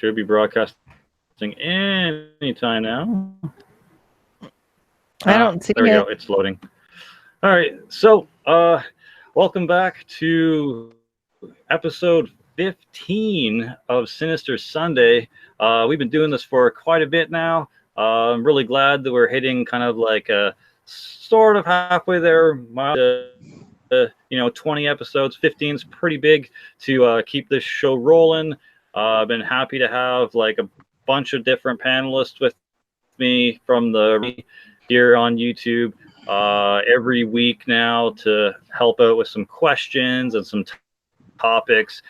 Should be broadcasting anytime now. I don't see there we it. go. It's loading. All right. So, welcome back to episode 15 of Sinister Sunday. We've been doing this for quite a bit now. I'm really glad that we're hitting kind of like a sort of halfway there. 20 episodes. 15 is pretty big to keep this show rolling. I've been happy to have like a bunch of different panelists with me from the here on YouTube every week now to help out with some questions and some topics,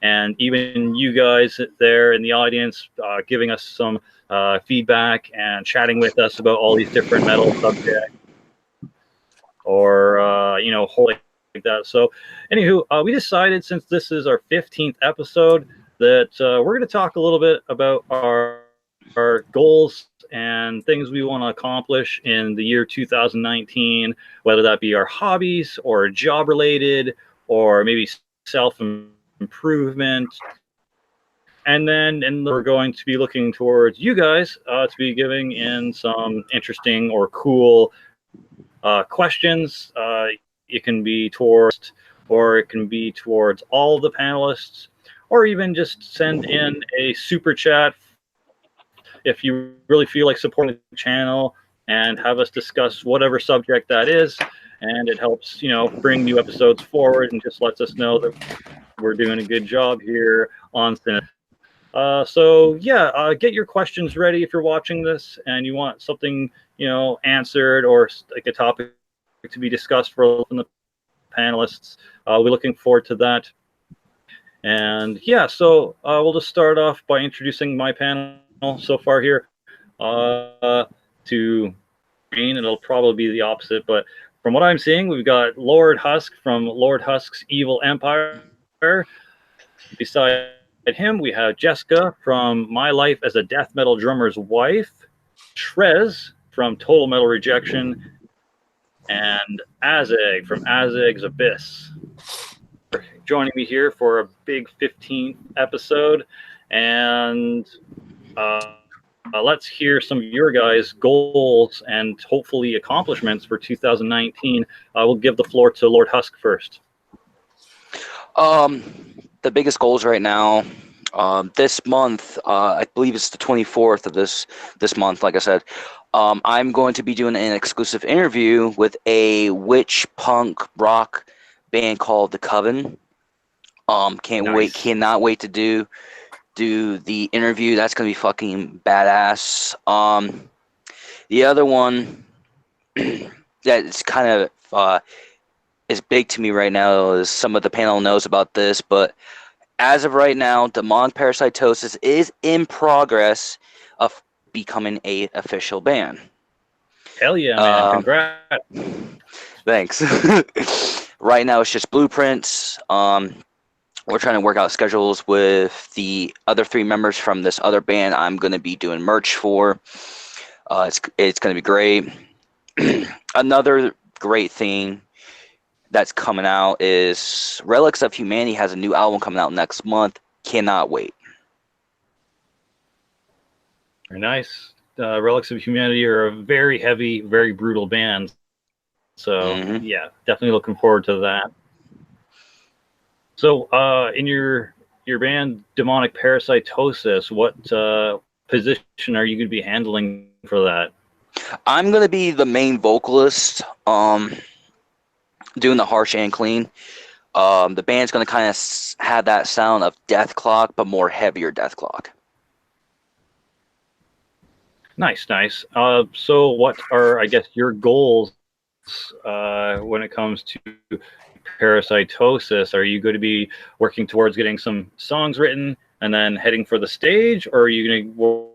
and even you guys there in the audience giving us some feedback and chatting with us about all these different metal subjects or whole like that. So anywho, we decided, since this is our 15th episode, that we're going to talk a little bit about our goals and things we want to accomplish in the year 2019, whether that be our hobbies or job related or maybe self-improvement. And then we're going to be looking towards you guys to be giving in some interesting or cool questions. It can be towards, or it can be towards all the panelists, or even just send in a super chat if you really feel like supporting the channel and have us discuss whatever subject that is. And it helps, bring new episodes forward and just lets us know that we're doing a good job here on Sinister. Get your questions ready if you're watching this and you want something, answered, or like a topic to be discussed from the panelists. We're looking forward to that. And so we'll just start off by introducing my panel so far here to Green. It'll probably be the opposite, but from what I'm seeing, we've got Lourdes Husk from Lourdes Husk's Evil Empire. Beside him, we have Jessica from My Life as a Death Metal Drummer's Wife, Trez from Total Metal Rejection, and Azag from Azag's Abyss. Joining me here for a big 15th episode, and let's hear some of your guys' goals and hopefully accomplishments for 2019. We'll give the floor to Lourdes Husk first. The biggest goals right now, this month, I believe it's the 24th of this month, like I said, I'm going to be doing an exclusive interview with a witch punk rock band called The Coven. Cannot wait to do the interview. That's going to be fucking badass. The other one that's kind of is big to me right now is, some of the panel knows about this, but as of right now, Demonic Parasitosis is in progress of becoming a official band. Hell yeah, man. Congrats. Thanks. Right now it's just blueprints. We're trying to work out schedules with the other 3 members from this other band I'm going to be doing merch for. It's going to be great. Another great thing that's coming out is Relics of Humanity has a new album coming out next month. Cannot wait. Very nice. Relics of Humanity are a very heavy, very brutal band. So, definitely looking forward to that. So, in your band, Demonic Parasitosis, what position are you going to be handling for that? I'm going to be the main vocalist, doing the harsh and clean. The band's going to kind of have that sound of Deathclock, but more heavier Deathclock. Nice. So what are, I guess, your goals when it comes to Parasitosis? Are you going to be working towards getting some songs written and then heading for the stage, or are you going to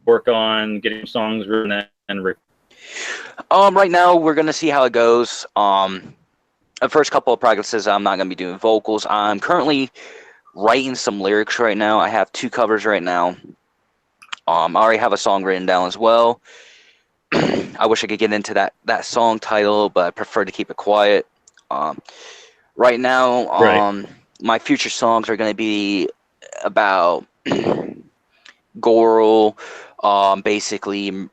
work on getting songs written and right now we're going to see how it goes. The first couple of practices, I'm not going to be doing vocals. I'm currently writing some lyrics right now. I have 2 covers right now. I already have a song written down as well. I wish I could get into that song title, but I prefer to keep it quiet. Right now, my future songs are going to be about choral, basically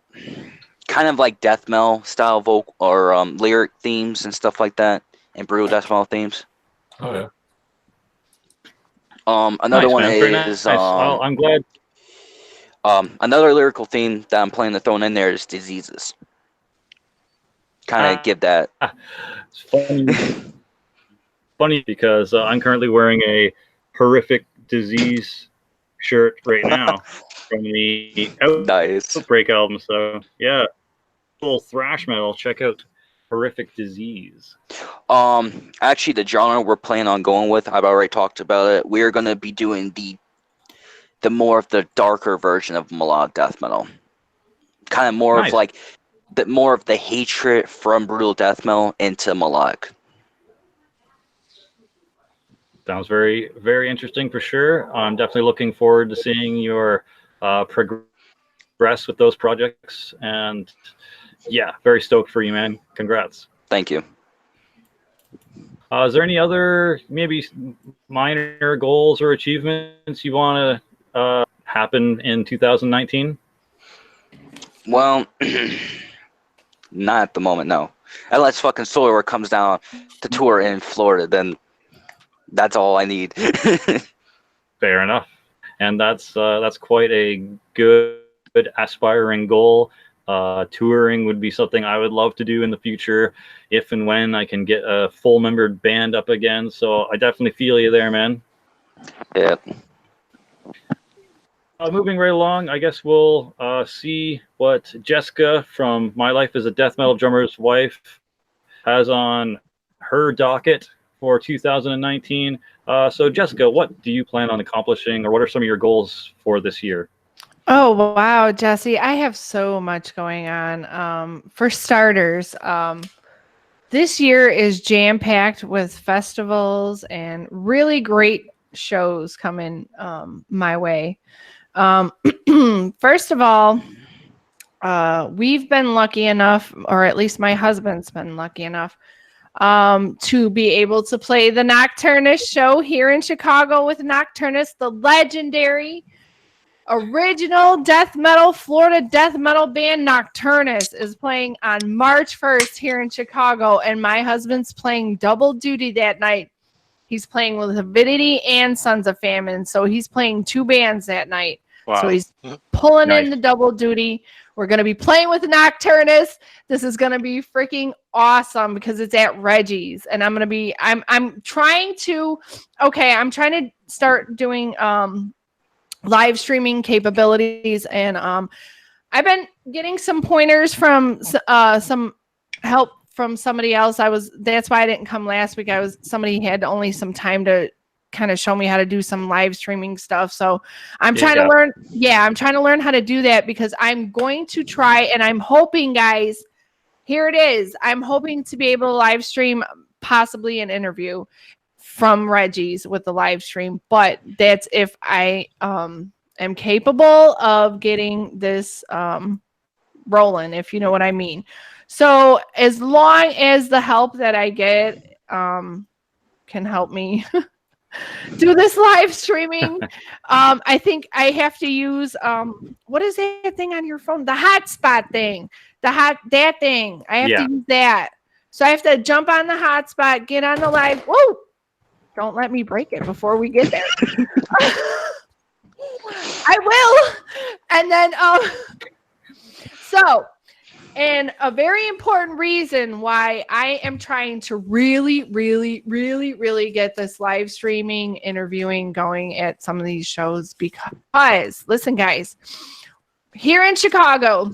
kind of like death metal style vocal or lyric themes and stuff like that, and brutal death metal themes. Oh yeah. Another Nice, one man. Very is nice. Well, I'm glad. another lyrical theme that I'm planning to throw in there is diseases. Kind of give that. It's funny because I'm currently wearing a horrific disease shirt right now from the Nice. Outbreak album. So yeah, full thrash metal. Check out horrific disease. Actually, the genre we're planning on going with, I've already talked about it. We're gonna be doing the more of the darker version of melodic death metal. Kind of more Nice. of like more of the hatred from brutal death metal into melodic. Sounds very, very interesting for sure. I'm definitely looking forward to seeing your progress with those projects. And yeah, very stoked for you, man. Congrats. Thank you. Is there any other maybe minor goals or achievements you want to happen in 2019? Well, not at the moment, no. Unless fucking Solar comes down to tour in Florida, then that's all I need. Fair enough. And that's quite a good aspiring goal. Touring would be something I would love to do in the future if and when I can get a full membered band up again. So I definitely feel you there, man. Yeah. Moving right along, I guess we'll see what Jessica from My Life as a Death Metal Drummer's Wife has on her docket for 2019. So Jessica, what do you plan on accomplishing, or what are some of your goals for this year? Oh, wow, Jesse, I have so much going on. For starters, this year is jam-packed with festivals and really great shows coming my way. First of all, we've been lucky enough, or at least my husband's been lucky enough, to be able to play the Nocturnus show here in Chicago with Nocturnus, the legendary original death metal Florida death metal band Nocturnus is playing on March 1st here in Chicago, and my husband's playing double duty that night. He's playing with Avidity and Sons of Famine, so he's playing two bands that night. Wow. So he's pulling Nice. in the double duty. We're going to be playing with Nocturnus. This is going to be freaking awesome because it's at Reggie's, and I'm trying to start doing live streaming capabilities, and I've been getting some pointers from some help from somebody else. That's why I didn't come last week. Somebody had only some time to kind of show me how to do some live streaming stuff. So I'm trying to learn. Yeah, I'm trying to learn how to do that because I'm going to try, and I'm hoping, guys, here it is. I'm hoping to be able to live stream possibly an interview from Reggie's with the live stream, but that's if I am capable of getting this rolling, if you know what I mean. So as long as the help that I get can help me do this live streaming, I think I have to use what is that thing on your phone? The hotspot thing. That thing. I have to use that. So I have to jump on the hotspot, get on the live. Whoa! Don't let me break it before we get there. I will. And then and a very important reason why I am trying to really, really, really, really get this live streaming interviewing going at some of these shows, because listen, guys, here in Chicago,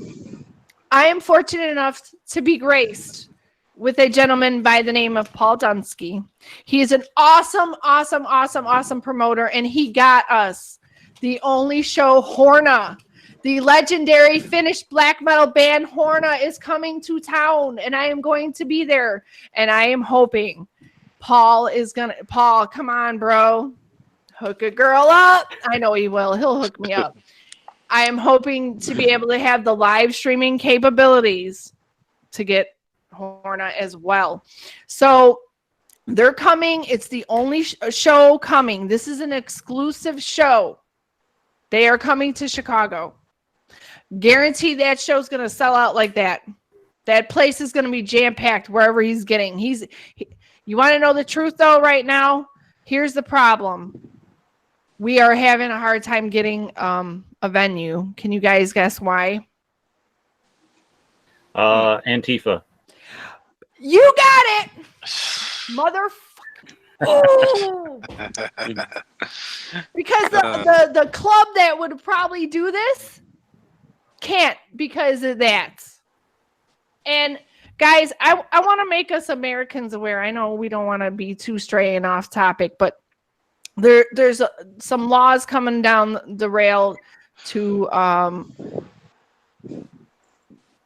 I am fortunate enough to be graced with a gentleman by the name of Paul Dunsky. He is an awesome, awesome, awesome, awesome promoter, and he got us the only show, Horna. The legendary Finnish black metal band Horna is coming to town, and I am going to be there. And I am hoping Paul, come on, bro. Hook a girl up. I know he will. He'll hook me up. I am hoping to be able to have the live streaming capabilities to get Horna as well. So they're coming. It's the only show coming. This is an exclusive show They are coming to Chicago. Guarantee that show's going to sell out like that. That place is going to be jam-packed wherever he's getting. You want to know the truth, though, right now? Here's the problem. We are having a hard time getting a venue. Can you guys guess why? Antifa. You got it! Motherfucker. Oh! Because the club that would probably do this can't because of that. And guys, I want to make us Americans aware. I know we don't want to be too stray and off topic, but there's some laws coming down the rail to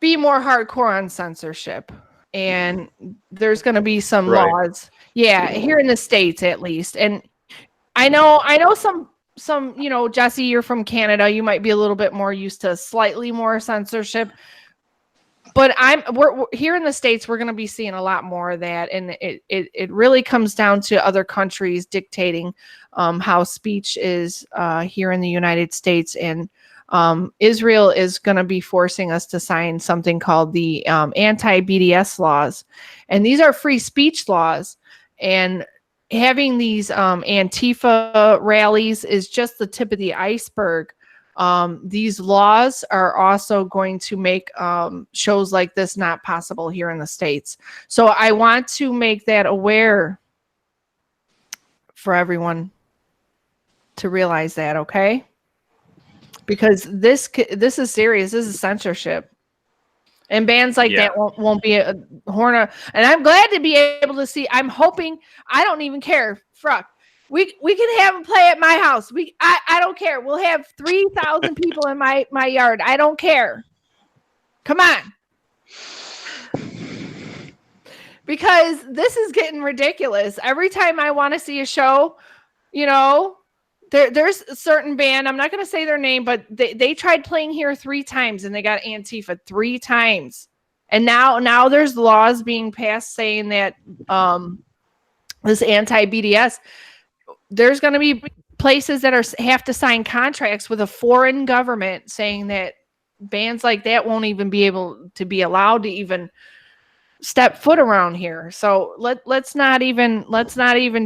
be more hardcore on censorship. And there's going to be some laws. Yeah, here in the States at least. And I know some, Jesse, you're from Canada. You might be a little bit more used to slightly more censorship. But we're here in the States, we're going to be seeing a lot more of that. And it really comes down to other countries dictating how speech is here in the United States. And Israel is going to be forcing us to sign something called the anti-BDS laws. And these are free speech laws. And having these Antifa rallies is just the tip of the iceberg. These laws are also going to make shows like this not possible here in the States. So I want to make that aware for everyone to realize that, okay? Because this is serious. This is censorship. And bands like that won't be a Horna. And I'm glad to be able to see. I'm hoping. I don't even care. Fuck. We can have them play at my house. I don't care. We'll have 3,000 people in my yard. I don't care. Come on. Because this is getting ridiculous. Every time I want to see a show, there's a certain band. I'm not going to say their name, but they tried playing here 3 times and they got Antifa 3 times. And now there's laws being passed saying that this anti-BDS, there's going to be places that have to sign contracts with a foreign government saying that bands like that won't even be able to be allowed to even step foot around here. So let's not even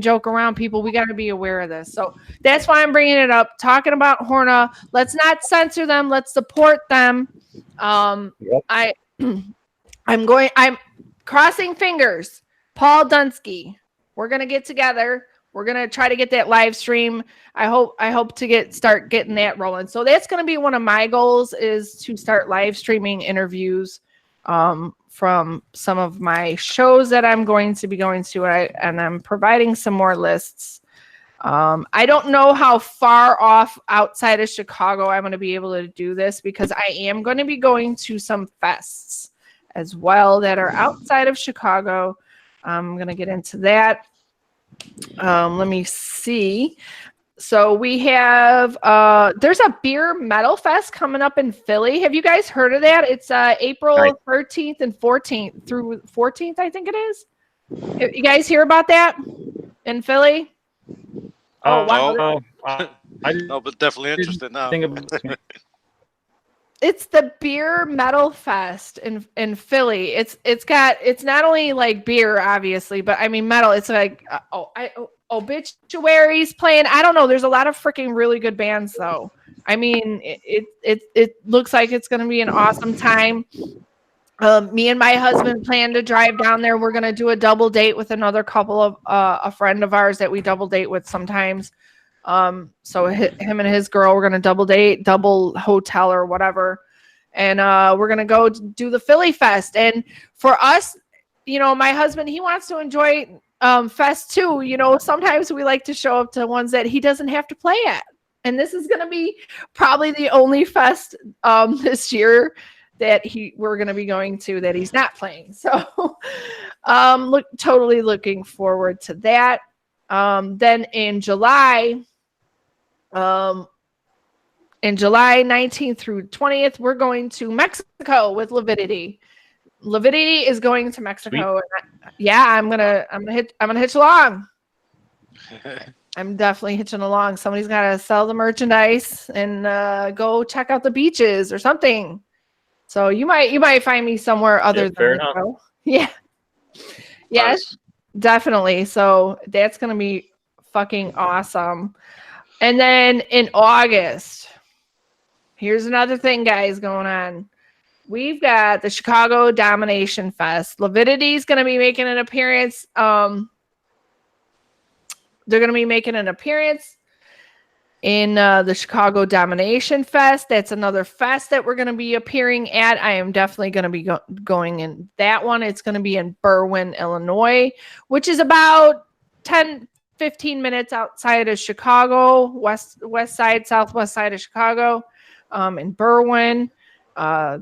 joke around, people. We got to be aware of this. So that's why I'm bringing it up, talking about Horna. Let's not censor them. Let's support them. I'm crossing fingers. Paul Dunsky, we're going to get together. We're going to try to get that live stream. I hope to start getting that rolling. So that's going to be one of my goals, is to start live streaming interviews from some of my shows that I'm going to be going to. And I'm providing some more lists. I don't know how far off outside of Chicago I'm going to be able to do this, because I am going to be going to some fests as well that are outside of Chicago. I'm going to get into that. Let me see. So we have there's a beer metal fest coming up in Philly. Have you guys heard of that? It's April 13th and 14th through 14th, I think it is. You guys hear about that in Philly? Oh, wow. No, but definitely interested now. It's the beer metal fest in Philly. It's not only like beer, obviously, but I mean metal. It's like Obituaries playing. I don't know. There's a lot of freaking really good bands though. I mean, it looks like it's going to be an awesome time. Me and my husband plan to drive down there. We're going to do a double date with another couple of a friend of ours that we double date with sometimes. So him and his girl, we're going to double date, double hotel or whatever. And we're going to go do the Philly Fest. And for us, my husband, he wants to enjoy fest too. Sometimes we like to show up to ones that he doesn't have to play at. And this is going to be probably the only fest this year that we're going to be going to that he's not playing. So totally looking forward to that. Then in July 19th through 20th, we're going to Mexico with Lividity. Lividity is going to Mexico. And I'm gonna hitch along. I'm definitely hitching along. Somebody's got to sell the merchandise and go check out the beaches or something. So you might find me somewhere other than fair the enough. show. Yeah. Yes, Nice. definitely. So that's gonna be fucking awesome. And then in August, here's another thing, guys, going on. We've got the Chicago Domination Fest. Lividity is gonna be making an appearance. They're gonna be making an appearance in the Chicago Domination Fest. That's another fest that we're going to be appearing at. I am definitely going to be going in that one. It's going to be in Berwyn, Illinois, which is about 10-15 minutes outside of Chicago, west side, southwest side of Chicago, in Berwyn. I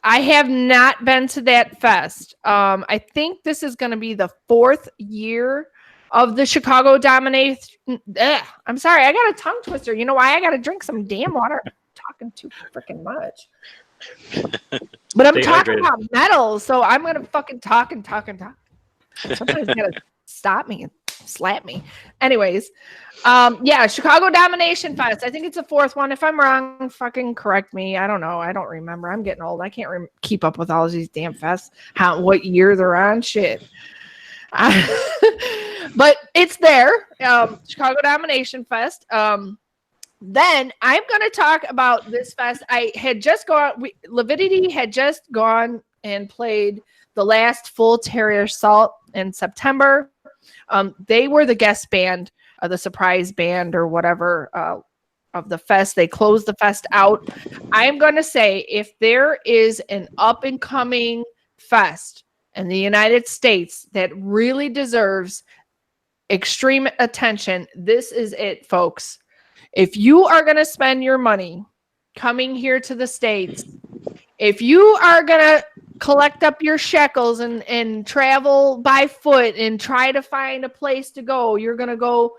have not been to that fest. I think this is going to be the 4th year of the Chicago Domination. I'm sorry, I got a tongue twister. You know why? I got to drink some damn water. I'm talking too freaking much. But I'm talking about metal, so I'm going to fucking talk and talk and talk. Somebody's got to stop me and slap me. Anyways, yeah, Chicago Domination Fest. I think it's the 4th one. If I'm wrong, fucking correct me. I don't know. I don't remember. I'm getting old. I can't keep up with all of these damn fests. What year they're on. Shit. But it's there. Chicago Domination Fest. Then I'm going to talk about this fest. I had just Lividity had just gone and played the last Full Terror Assault in September. They were the guest band, the surprise band or whatever of the fest. They closed the fest out. I'm going to say if there is an up and coming fest in the United States that really deserves extreme attention, this is it, folks. If you are going to spend your money coming here to the States, if you are going to collect up your shekels and travel by foot and try to find a place to go, you're going to go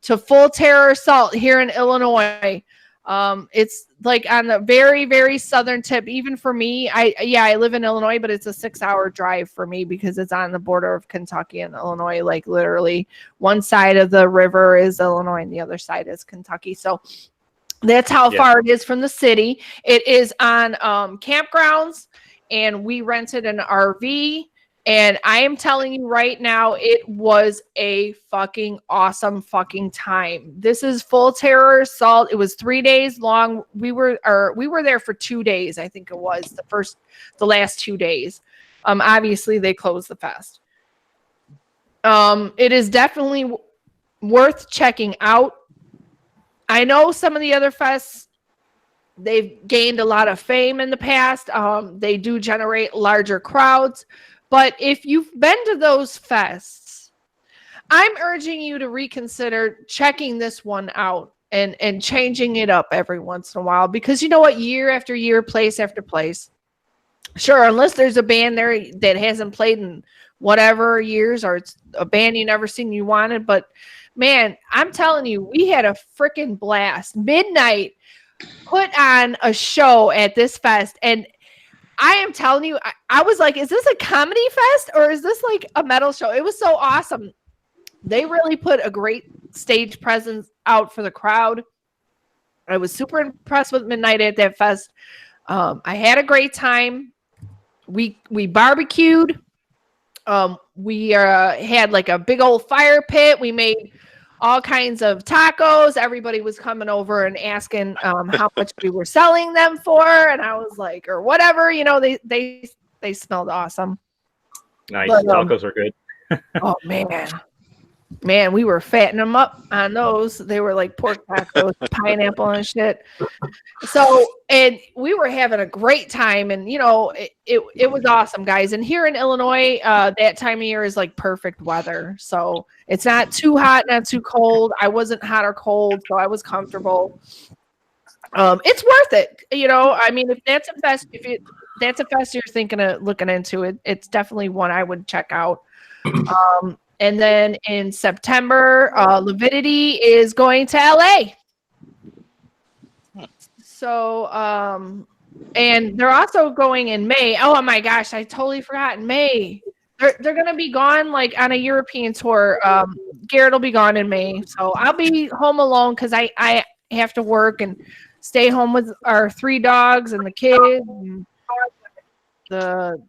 to Full Terror Assault here in Illinois. It's like on the very, very southern tip. Even for me, I live in Illinois, but it's a 6-hour drive for me because it's on the border of Kentucky and Illinois. Like literally one side of the river is Illinois and the other side is Kentucky. So that's how far it is from the city. It is on campgrounds, and we rented an RV. And I am telling you right now, it was a fucking awesome fucking time. This is Full Terror Assault. It was 3 days long. We were there for 2 days. I think it was the last 2 days. Obviously they closed the fest. It is definitely worth checking out. I know some of the other fests, they've gained a lot of fame in the past. They do generate larger crowds. But if you've been to those fests, I'm urging you to reconsider checking this one out and changing it up every once in a while. Because you know what? Year after year, place after place. Sure, unless there's a band there that hasn't played in whatever years, or it's a band you never seen you wanted. But man, I'm telling you, we had a freaking blast. Midnight put on a show at this fest, and I am telling you, I was like, is this a comedy fest or is this like a metal show? It was so awesome. They really put a great stage presence out for the crowd. I was super impressed with Midnight at that fest. I had a great time. We barbecued. We had like a big old fire pit. We made all kinds of tacos. Everybody was coming over and asking how much we were selling them for, and I was like, or whatever, you know, they smelled awesome. Nice. But, tacos are good. Oh man, we were fattening them up on those. They were like pork tacos, pineapple and shit. So, and we were having a great time, and you know, it was awesome, guys. And here in Illinois, that time of year is like perfect weather. So it's not too hot, not too cold. I wasn't hot or cold, so I was comfortable. It's worth it, you know. I mean, if that's a fest, that's a fest you're thinking of looking into, it's definitely one I would check out. And then in September, Lividity is going to LA. So, and they're also going in May. Oh my gosh, I totally forgot. In May, they're gonna be gone like on a European tour. Garrett will be gone in May, so I'll be home alone because I have to work and stay home with our 3 dogs and the kids and the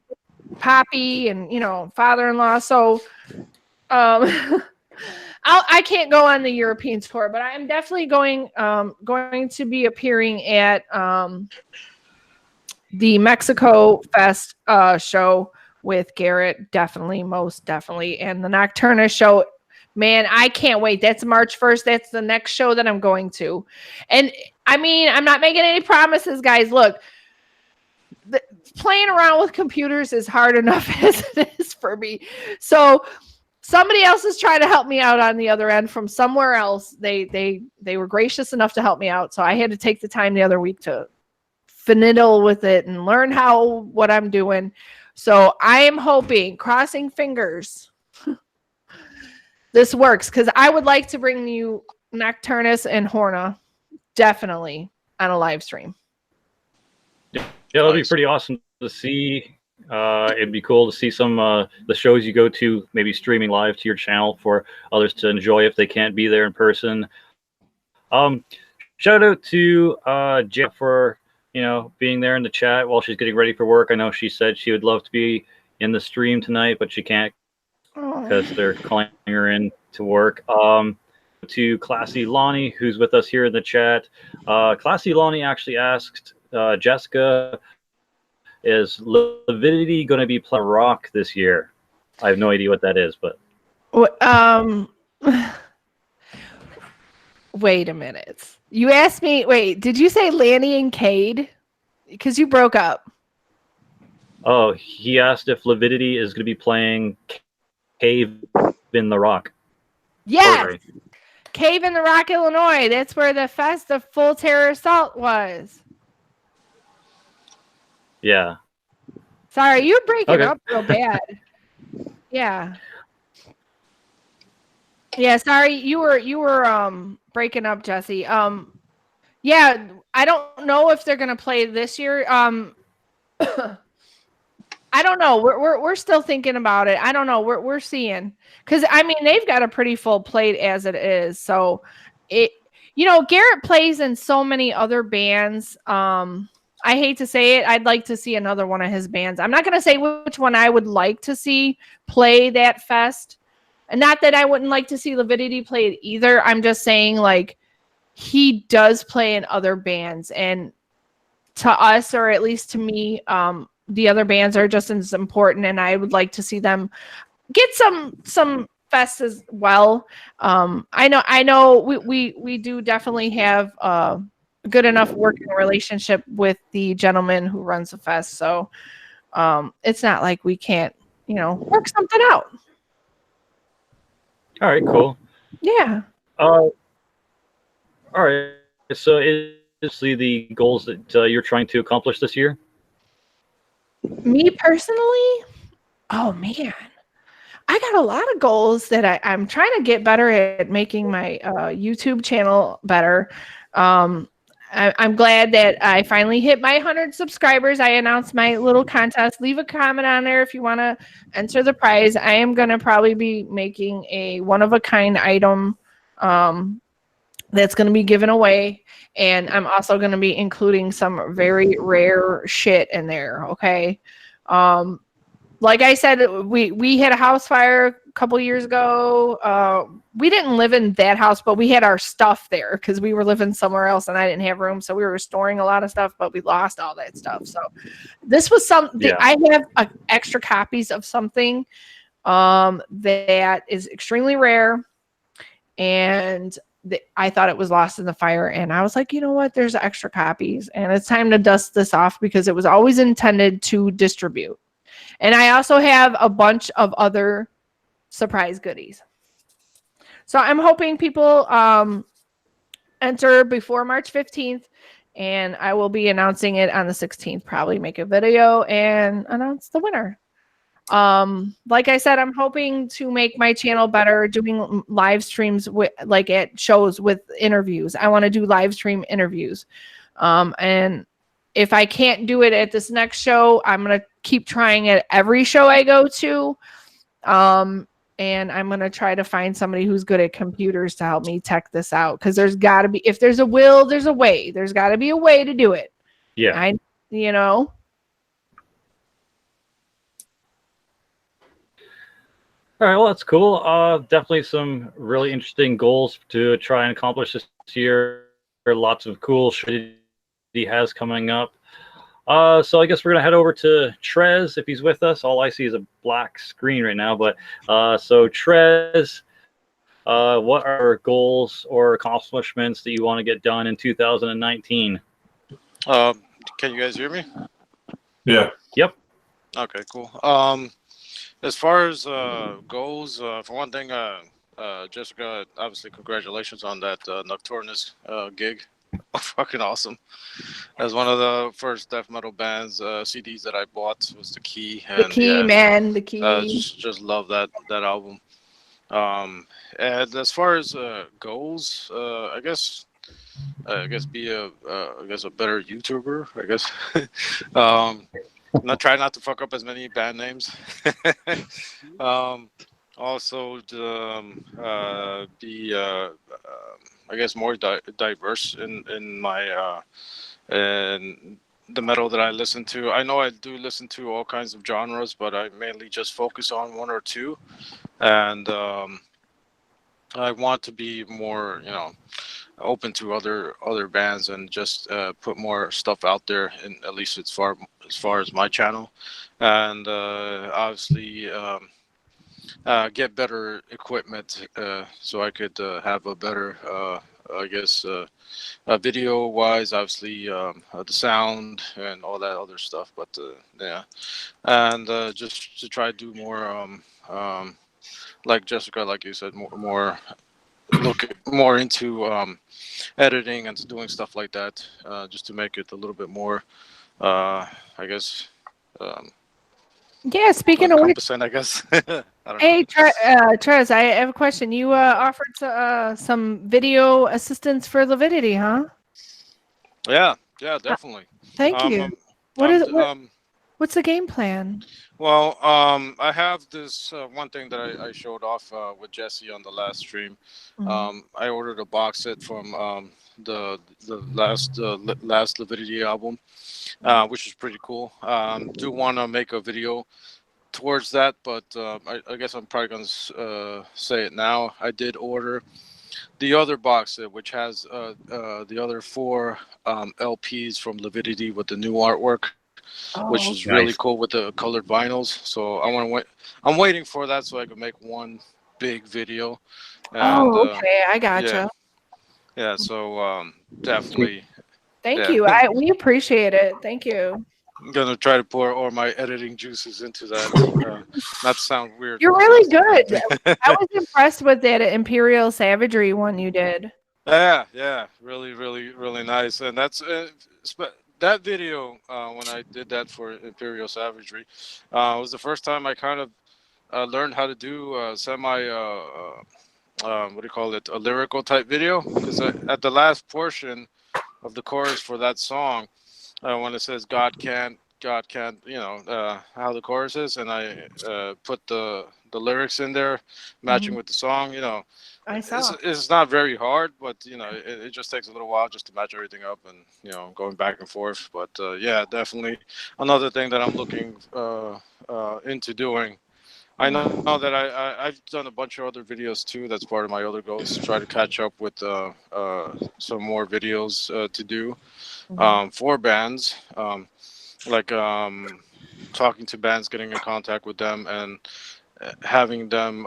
poppy and father-in-law. So I can't go on the European tour, but I'm definitely going to be appearing at the Mexico Fest show with Garrett, definitely, most definitely, and the Nocturna show. Man, I can't wait. That's March 1st. That's the next show that I'm going to. And I mean, I'm not making any promises, guys. Look, playing around with computers is hard enough as it is for me. So somebody else is trying to help me out on the other end from somewhere else. They were gracious enough to help me out. So I had to take the time the other week to finagle with it and learn what I'm doing. So I am hoping, crossing fingers, this works, because I would like to bring you Nocturnus and Horna definitely on a live stream. Yeah, that'd be pretty awesome to see. It'd be cool to see some the shows you go to, maybe streaming live to your channel for others to enjoy if they can't be there in person. Shout out to Jeff for being there in the chat while she's getting ready for work. I know she said she would love to be in the stream tonight, but she can't because they're calling her in to work. To Classy Lonnie, who's with us here in the chat. Classy Lonnie actually asked Jessica, is Lividity going to be playing rock this year? I have no idea what that is, but wait a minute. You asked me. Wait, did you say Lanny and Cade? Because you broke up. Oh, he asked if Lividity is going to be playing Cave in the Rock. Yes, Cave in the Rock, Illinois. That's where the Fest of Full Terror Assault was. Yeah. Sorry, you're breaking up real bad. Yeah. Yeah, sorry, you were breaking up, Jesse. Yeah, I don't know if they're gonna play this year. I don't know. We're still thinking about it. I don't know. We're seeing, because I mean they've got a pretty full plate as it is. So Garrett plays in so many other bands. I hate to say it. I'd like to see another one of his bands. I'm not gonna say which one I would like to see play that fest. And not that I wouldn't like to see Lividity play it either. I'm just saying, like, he does play in other bands, and to us, or at least to me, the other bands are just as important, and I would like to see them get some fests as well. I know we do definitely have a good enough working relationship with the gentleman who runs the fest, so it's not like we can't work something out. All right, cool. Yeah. All right. So, is the goals that you're trying to accomplish this year? Me personally? Oh, man. I got a lot of goals that I'm trying to get better at making my YouTube channel better. I'm glad that I finally hit my 100 subscribers. I announced my little contest. Leave a comment on there if you want to enter the prize. I am going to probably be making a one-of-a-kind item that's going to be given away. And I'm also going to be including some very rare shit in there, okay? Like I said, we had a house fire a couple years ago. We didn't live in that house, but we had our stuff there because we were living somewhere else and I didn't have room. So we were storing a lot of stuff, but we lost all that stuff. So this was something. Yeah. I have extra copies of something that is extremely rare. And I thought it was lost in the fire. And I was like, you know what? There's extra copies. And it's time to dust this off because it was always intended to distribute. And I also have a bunch of other surprise goodies. So I'm hoping people enter before March 15th, and I will be announcing it on the 16th, probably make a video and announce the winner. Like I said, I'm hoping to make my channel better doing live streams like at shows with interviews. I want to do live stream interviews. And if I can't do it at this next show, I'm going to keep trying at every show I go to. And I'm going to try to find somebody who's good at computers to help me tech this out. Because there's got to be, if there's a will, there's a way. There's got to be a way to do it. Yeah. You know. All right, well, that's cool. Definitely some really interesting goals to try and accomplish this year. Lots of cool shit he has coming up. So I guess we're gonna head over to Trez if he's with us. All I see is a black screen right now. But so Trez, what are goals or accomplishments that you want to get done in 2019? Can you guys hear me? Yeah. Yep. Okay, cool. As far as goals, for one thing, Jessica, obviously, congratulations on that Nocturnus gig. Fucking awesome. As one of the first death metal bands CDs that I bought was The Key. And, the Key, yeah, man, The Key. Just love that album. And as far as goals, I guess be a better YouTuber. I guess. Try not to fuck up as many band names. Also, be I guess more diverse in my in the metal that I listen to. I know I do listen to all kinds of genres, but I mainly just focus on one or two, and I want to be more, open to other bands and just put more stuff out there, and at least as far as my channel, and obviously get better equipment so I could have a better video wise, obviously the sound and all that other stuff, but yeah, and just to try to do more like Jessica, like you said, look more into editing and doing stuff like that, just to make it a little bit more, I guess. Yeah, speaking of which, I guess. Hey, Trez, I have a question. You offered some video assistance for Lividity, huh? Yeah, definitely. Thank you. What's the game plan? Well, I have this one thing that I showed off with Jesse on the last stream. Mm-hmm. I ordered a box set from the last Lividity album, which is pretty cool. Do want to make a video towards that, but I guess I'm probably going to say it now. I did order the other box set, which has the other 4 LPs from Lividity with the new artwork, which is really cool with the colored vinyls. So I want to wait. I'm waiting for that so I can make one big video. And, okay, I gotcha. Yeah. So definitely. Thank you. We appreciate it. Thank you. I'm gonna try to pour all my editing juices into that. Not to sound weird. You're really good. I was impressed with that Imperial Savagery one you did. Yeah, really, really, really nice. And that's that video when I did that for Imperial Savagery was the first time I kind of learned how to do semi what do you call it, a lyrical type video, because at the last portion of the chorus for that song, when it says God can't, how the chorus is, and I put the lyrics in there matching with the song. I saw. It's not very hard, but it just takes a little while just to match everything up, and going back and forth. But yeah, definitely another thing that I'm looking into doing. I know that I've done a bunch of other videos too. That's part of my other goals, to try to catch up with some more videos to do for bands, like talking to bands, getting in contact with them, and having them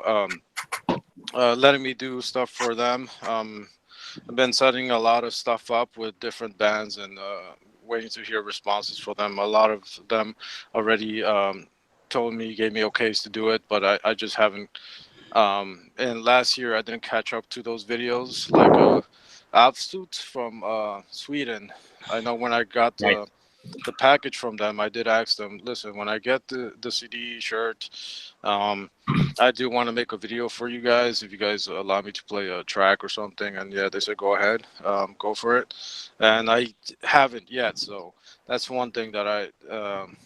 letting me do stuff for them. I've been setting a lot of stuff up with different bands and waiting to hear responses from them. A lot of them already told me, gave me okays to do it, but I just haven't. And last year I didn't catch up to those videos, like Ov Seth from Sweden. I know when I got the package from them, I did ask them, listen, when I get the CD shirt, I do want to make a video for you guys if you guys allow me to play a track or something. And yeah, they said go ahead, go for it. And I haven't yet, so that's one thing that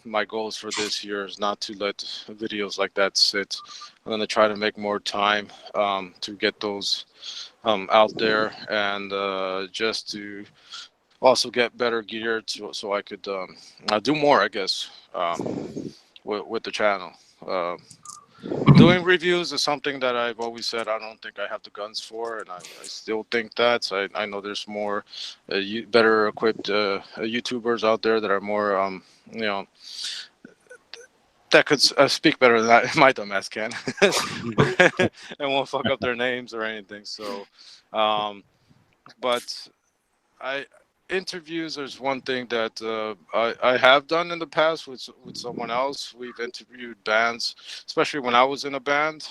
my goals for this year is not to let videos like that sit. I'm gonna try to make more time to get those out there, and just to also get better gear so I could do more, I guess, with the channel. Doing reviews is something that I've always said I don't think I have the guns for, and I still think that. So I know there's more better equipped YouTubers out there that are more, you know, that could speak better than my dumbass can and won't fuck up their names or anything. So, but interviews is one thing that I have done in the past with someone else. We've interviewed bands, especially when I was in a band.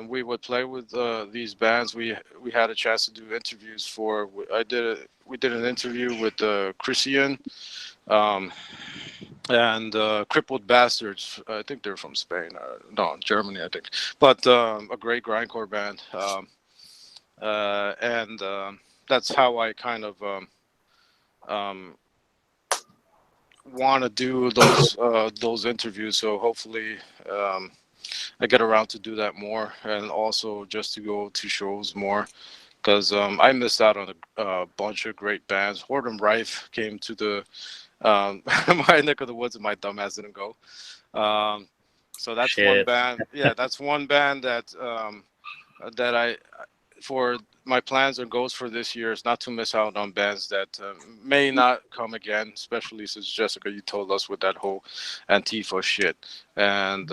We would play with these bands. We had a chance to do interviews for. We did an interview with Christian and Crippled Bastards. I think they're from Spain. No, Germany, I think. But a great grindcore band. And that's how I kind of want to do those interviews. So hopefully I get around to do that more, and also just to go to shows more, because I missed out on a bunch of great bands. Hordem Rife came to the my neck of the woods, and my dumbass didn't go. So that's one band. Yeah, that's one band that that I, for my plans and goals for this year, is not to miss out on bands that may not come again, especially since Jessica, you told us with that whole Antifa shit. And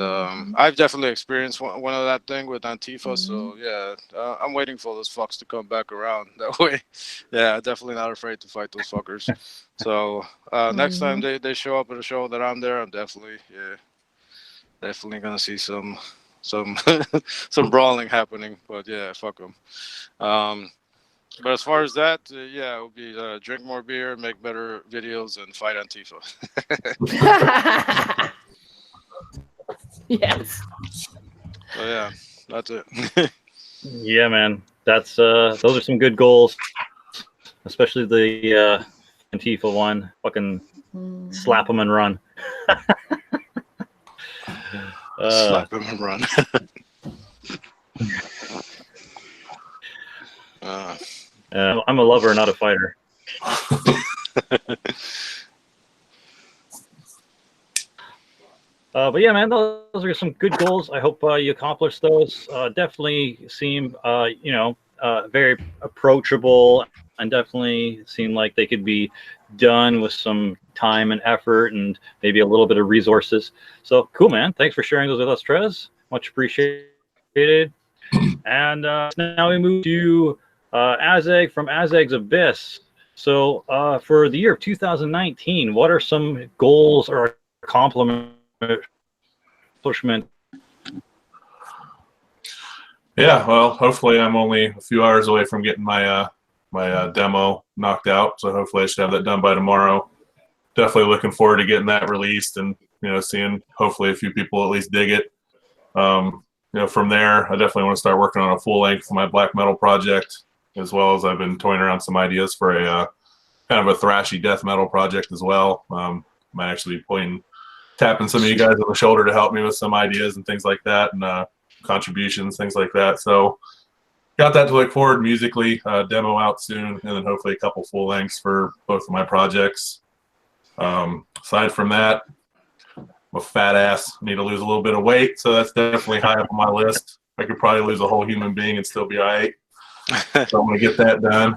I've definitely experienced one of that thing with Antifa. So yeah, I'm waiting for those fucks to come back around. That way, yeah, definitely not afraid to fight those fuckers. So next time they show up at a show that I'm there, I'm definitely gonna see some some brawling happening. But yeah, fuck them. But as far as that, yeah, it would be drink more beer, make better videos, and fight Antifa. Yes. So yeah, that's it. Yeah, man, that's those are some good goals, especially the Antifa one. Fucking slap them and run. Slap him and run. I'm a lover, not a fighter. But yeah, man, those are some good goals. I hope you accomplish those. Definitely seem, very approachable, and definitely seem like they could be done with some time and effort and maybe a little bit of resources. So cool, man. Thanks for sharing those with us, Trez. Much appreciated. And now we move to Azag from Azag's Abyss. So for the year of 2019, what are some goals or accomplishment? Yeah, well, hopefully I'm only a few hours away from getting my my demo knocked out, so hopefully I should have that done by tomorrow. Definitely looking forward to getting that released and seeing hopefully a few people at least dig it. From there, I definitely want to start working on a full length for my black metal project, as well as I've been toying around some ideas for a kind of a thrashy death metal project as well. Might actually be tapping some of you guys on the shoulder to help me with some ideas and things like that, and contributions, things like that. So got that to look forward musically. Demo out soon, and then hopefully a couple full lengths for both of my projects. Aside from that, I'm a fat ass. Need to lose a little bit of weight, so that's definitely high up on my list. I could probably lose a whole human being and still be all right. So I'm going to get that done.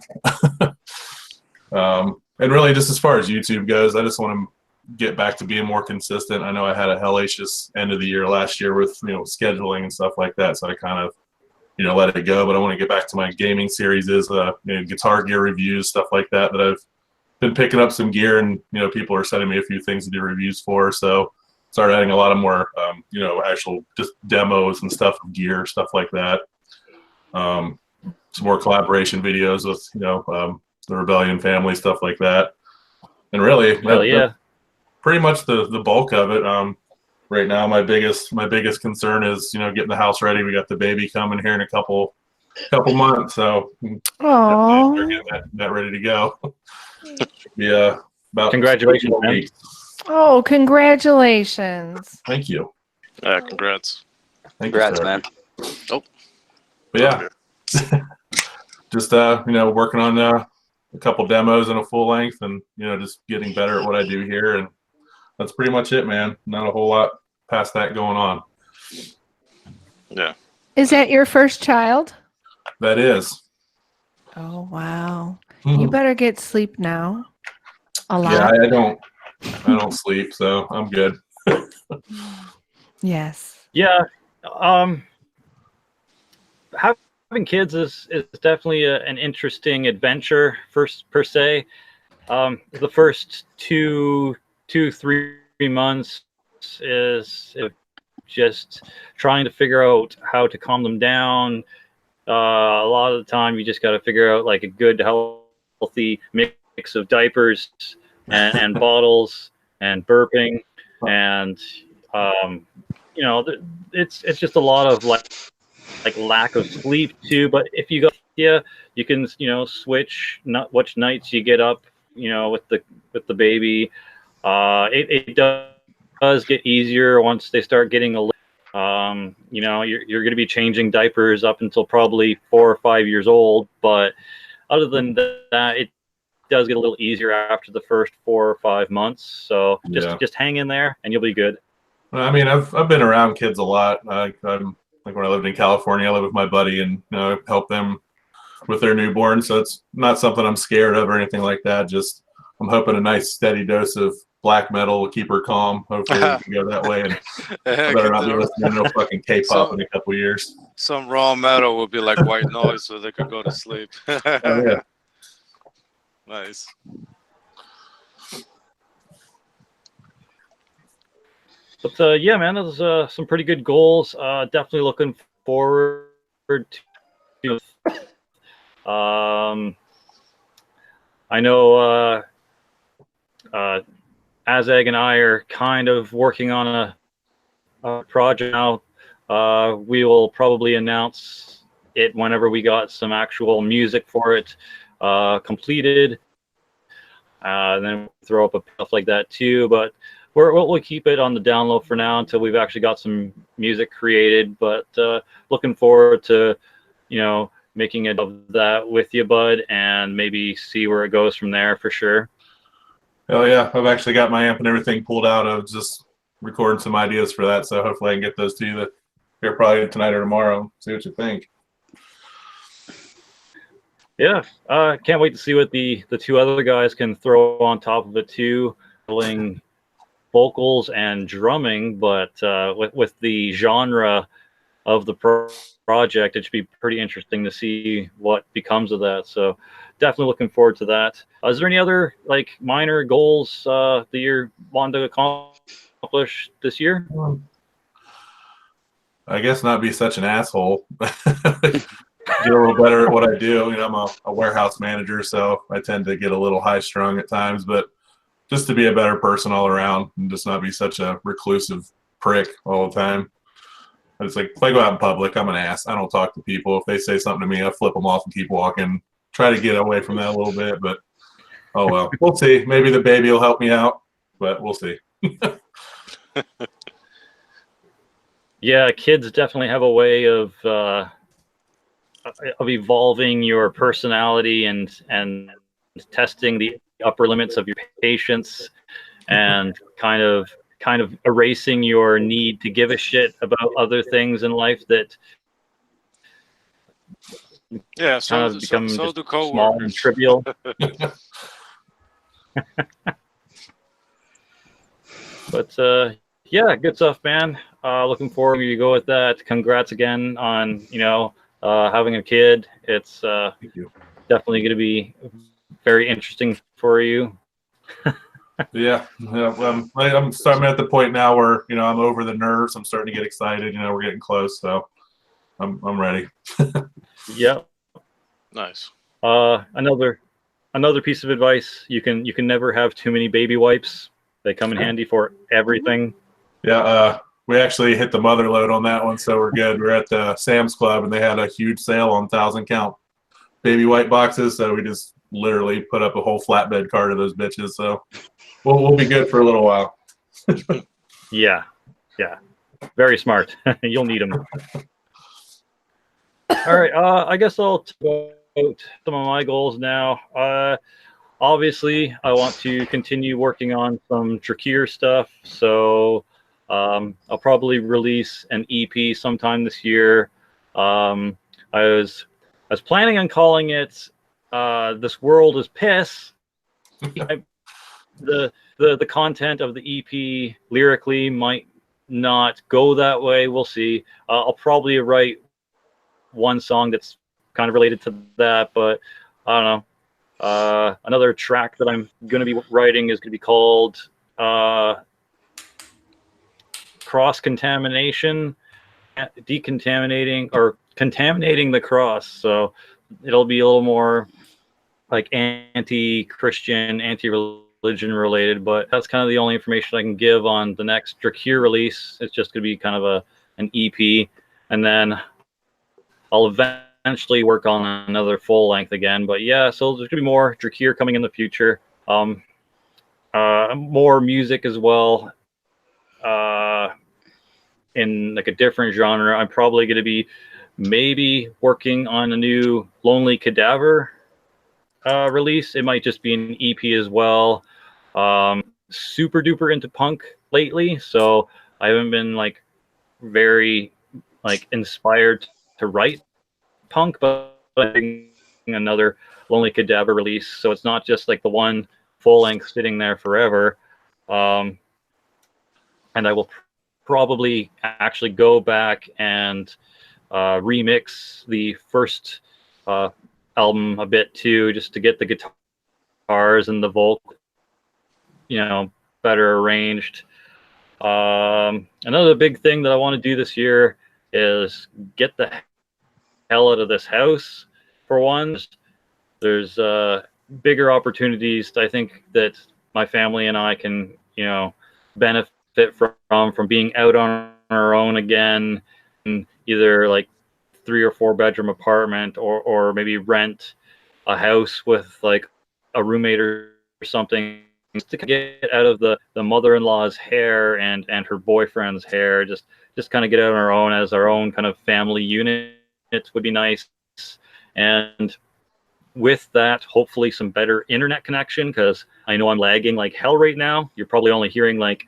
And really, just as far as YouTube goes, I just want to get back to being more consistent. I know I had a hellacious end of the year last year with scheduling and stuff like that, so I kind of let it go. But I want to get back to my gaming series, guitar gear reviews, stuff like that I've been picking up some gear, and people are sending me a few things to do reviews for. So started adding a lot of more actual just demos and stuff of gear, stuff like that. Some more collaboration videos with the Rebellion family, stuff like that. And really, yeah. pretty much the bulk of it. Right now, my biggest concern is getting the house ready. We got the baby coming here in a couple months, so Oh, we're getting that ready to go. Yeah, about Congratulations, 4 man. weeks. oh, congratulations. Thank you. Congrats. Thank Congrats, you, sir. man. But yeah, just working on a couple demos and a full length, and just getting better at what I do here, and that's pretty much it, man. Not a whole lot past that going on. Yeah. Is that your first child? That is. Oh, wow. You better get sleep now. A lot. Yeah, I don't sleep, so I'm good. Yes. Yeah. Having kids is definitely an interesting adventure per se. The first 3 months is just trying to figure out how to calm them down. A lot of the time you just got to figure out like a good healthy mix of diapers and bottles and burping, and it's just a lot of like lack of sleep too. But if you go, you can switch which nights you get up with the baby. It does get easier once they start getting a little. You're going to be changing diapers up until probably 4 or 5 years old, but other than that, it does get a little easier after the first 4 or 5 months. So just hang in there and you'll be good. I mean, I've been around kids a lot. I'm like when I lived in California, I lived with my buddy and help them with their newborn. So it's not something I'm scared of or anything like that. Just I'm hoping a nice steady dose of black metal will keep her calm. Hopefully we can go that way. And I better not be listening to no fucking K-pop in a couple years. Some raw metal would be like white noise, so they could go to sleep. Oh, yeah. Nice. But yeah, man, those some pretty good goals. Definitely looking forward to. I know Azag and I are kind of working on a project now. We will probably announce it whenever we got some actual music for it completed. And then we'll throw up a stuff like that too. But we'll keep it on the down low for now until we've actually got some music created. But looking forward to, making it of that with you, bud, and maybe see where it goes from there for sure. Oh yeah, I've actually got my amp and everything pulled out. I was just recording some ideas for that, so hopefully I can get those to you here probably tonight or tomorrow. See what you think. Yeah, can't wait to see what the two other guys can throw on top of it too, playing vocals and drumming. But with the genre of the project, it should be pretty interesting to see what becomes of that. So definitely looking forward to that. Is there any other like minor goals that you're wanting to accomplish this year? I guess not be such an asshole. Get a little better at what I do. I'm a warehouse manager, so I tend to get a little high strung at times, but just to be a better person all around and just not be such a reclusive prick all the time. It's like if I go out in public, I'm an ass. I don't talk to people. If they say something to me, I flip them off and keep walking. Try to get away from that a little bit, but oh well. We'll see. Maybe the baby will help me out, but we'll see. Yeah, kids definitely have a way of evolving your personality and testing the upper limits of your patience and kind of erasing your need to give a shit about other things in life that become so do co-workers. small and trivial. But yeah, good stuff, man. Looking forward to go with that. Congrats again on having a kid. It's Thank you. definitely going to be very interesting for you. Yeah. I'm at the point now where I'm over the nerves. I'm starting to get excited. We're getting close, so I'm ready. Yep. Nice. Another another piece of advice: you can never have too many baby wipes. They come in handy for everything. Yeah, we actually hit the mother load on that one, so we're good. We're at the Sam's Club, and they had a huge sale on 1,000 count baby white boxes, so we just literally put up a whole flatbed cart of those bitches. So we'll be good for a little while. Yeah, very smart. You'll need them. All right, I guess I'll talk about some of my goals now. Obviously, I want to continue working on some Dracir stuff, so I'll probably release an EP sometime this year. I was planning on calling it "This World Is Piss." The content of the EP lyrically might not go that way. We'll see. I'll probably write one song that's kind of related to that, but I don't know. Another track that I'm going to be writing is going to be called Cross Contamination, Decontaminating or Contaminating the Cross. So it'll be a little more like anti-Christian, anti-religion related, but that's kind of the only information I can give on the next Dracir release. It's just going to be kind of an EP, and then I'll eventually work on another full length again. But yeah, so there's gonna be more Dracir coming in the future. More music as well. In like a different genre, I'm probably gonna be maybe working on a new Lonely Cadaver release. It might just be an EP as well. Super duper into punk lately, so I haven't been like very like inspired to write punk, but another Lonely Cadaver release, so it's not just like the one full length sitting there forever. And I will probably actually go back and remix the first album a bit too, just to get the guitars and the vocal, better arranged. Another big thing that I want to do this year is get the hell out of this house. For one, there's bigger opportunities I think that my family and I can benefit from being out on our own again, and either like 3 or 4 bedroom apartment, or maybe rent a house with like a roommate or something, to get out of the mother-in-law's hair and her boyfriend's hair. Just kind of get out on our own as our own kind of family unit. It would be nice. And with that, hopefully some better internet connection, because I know I'm lagging like hell right now. You're probably only hearing like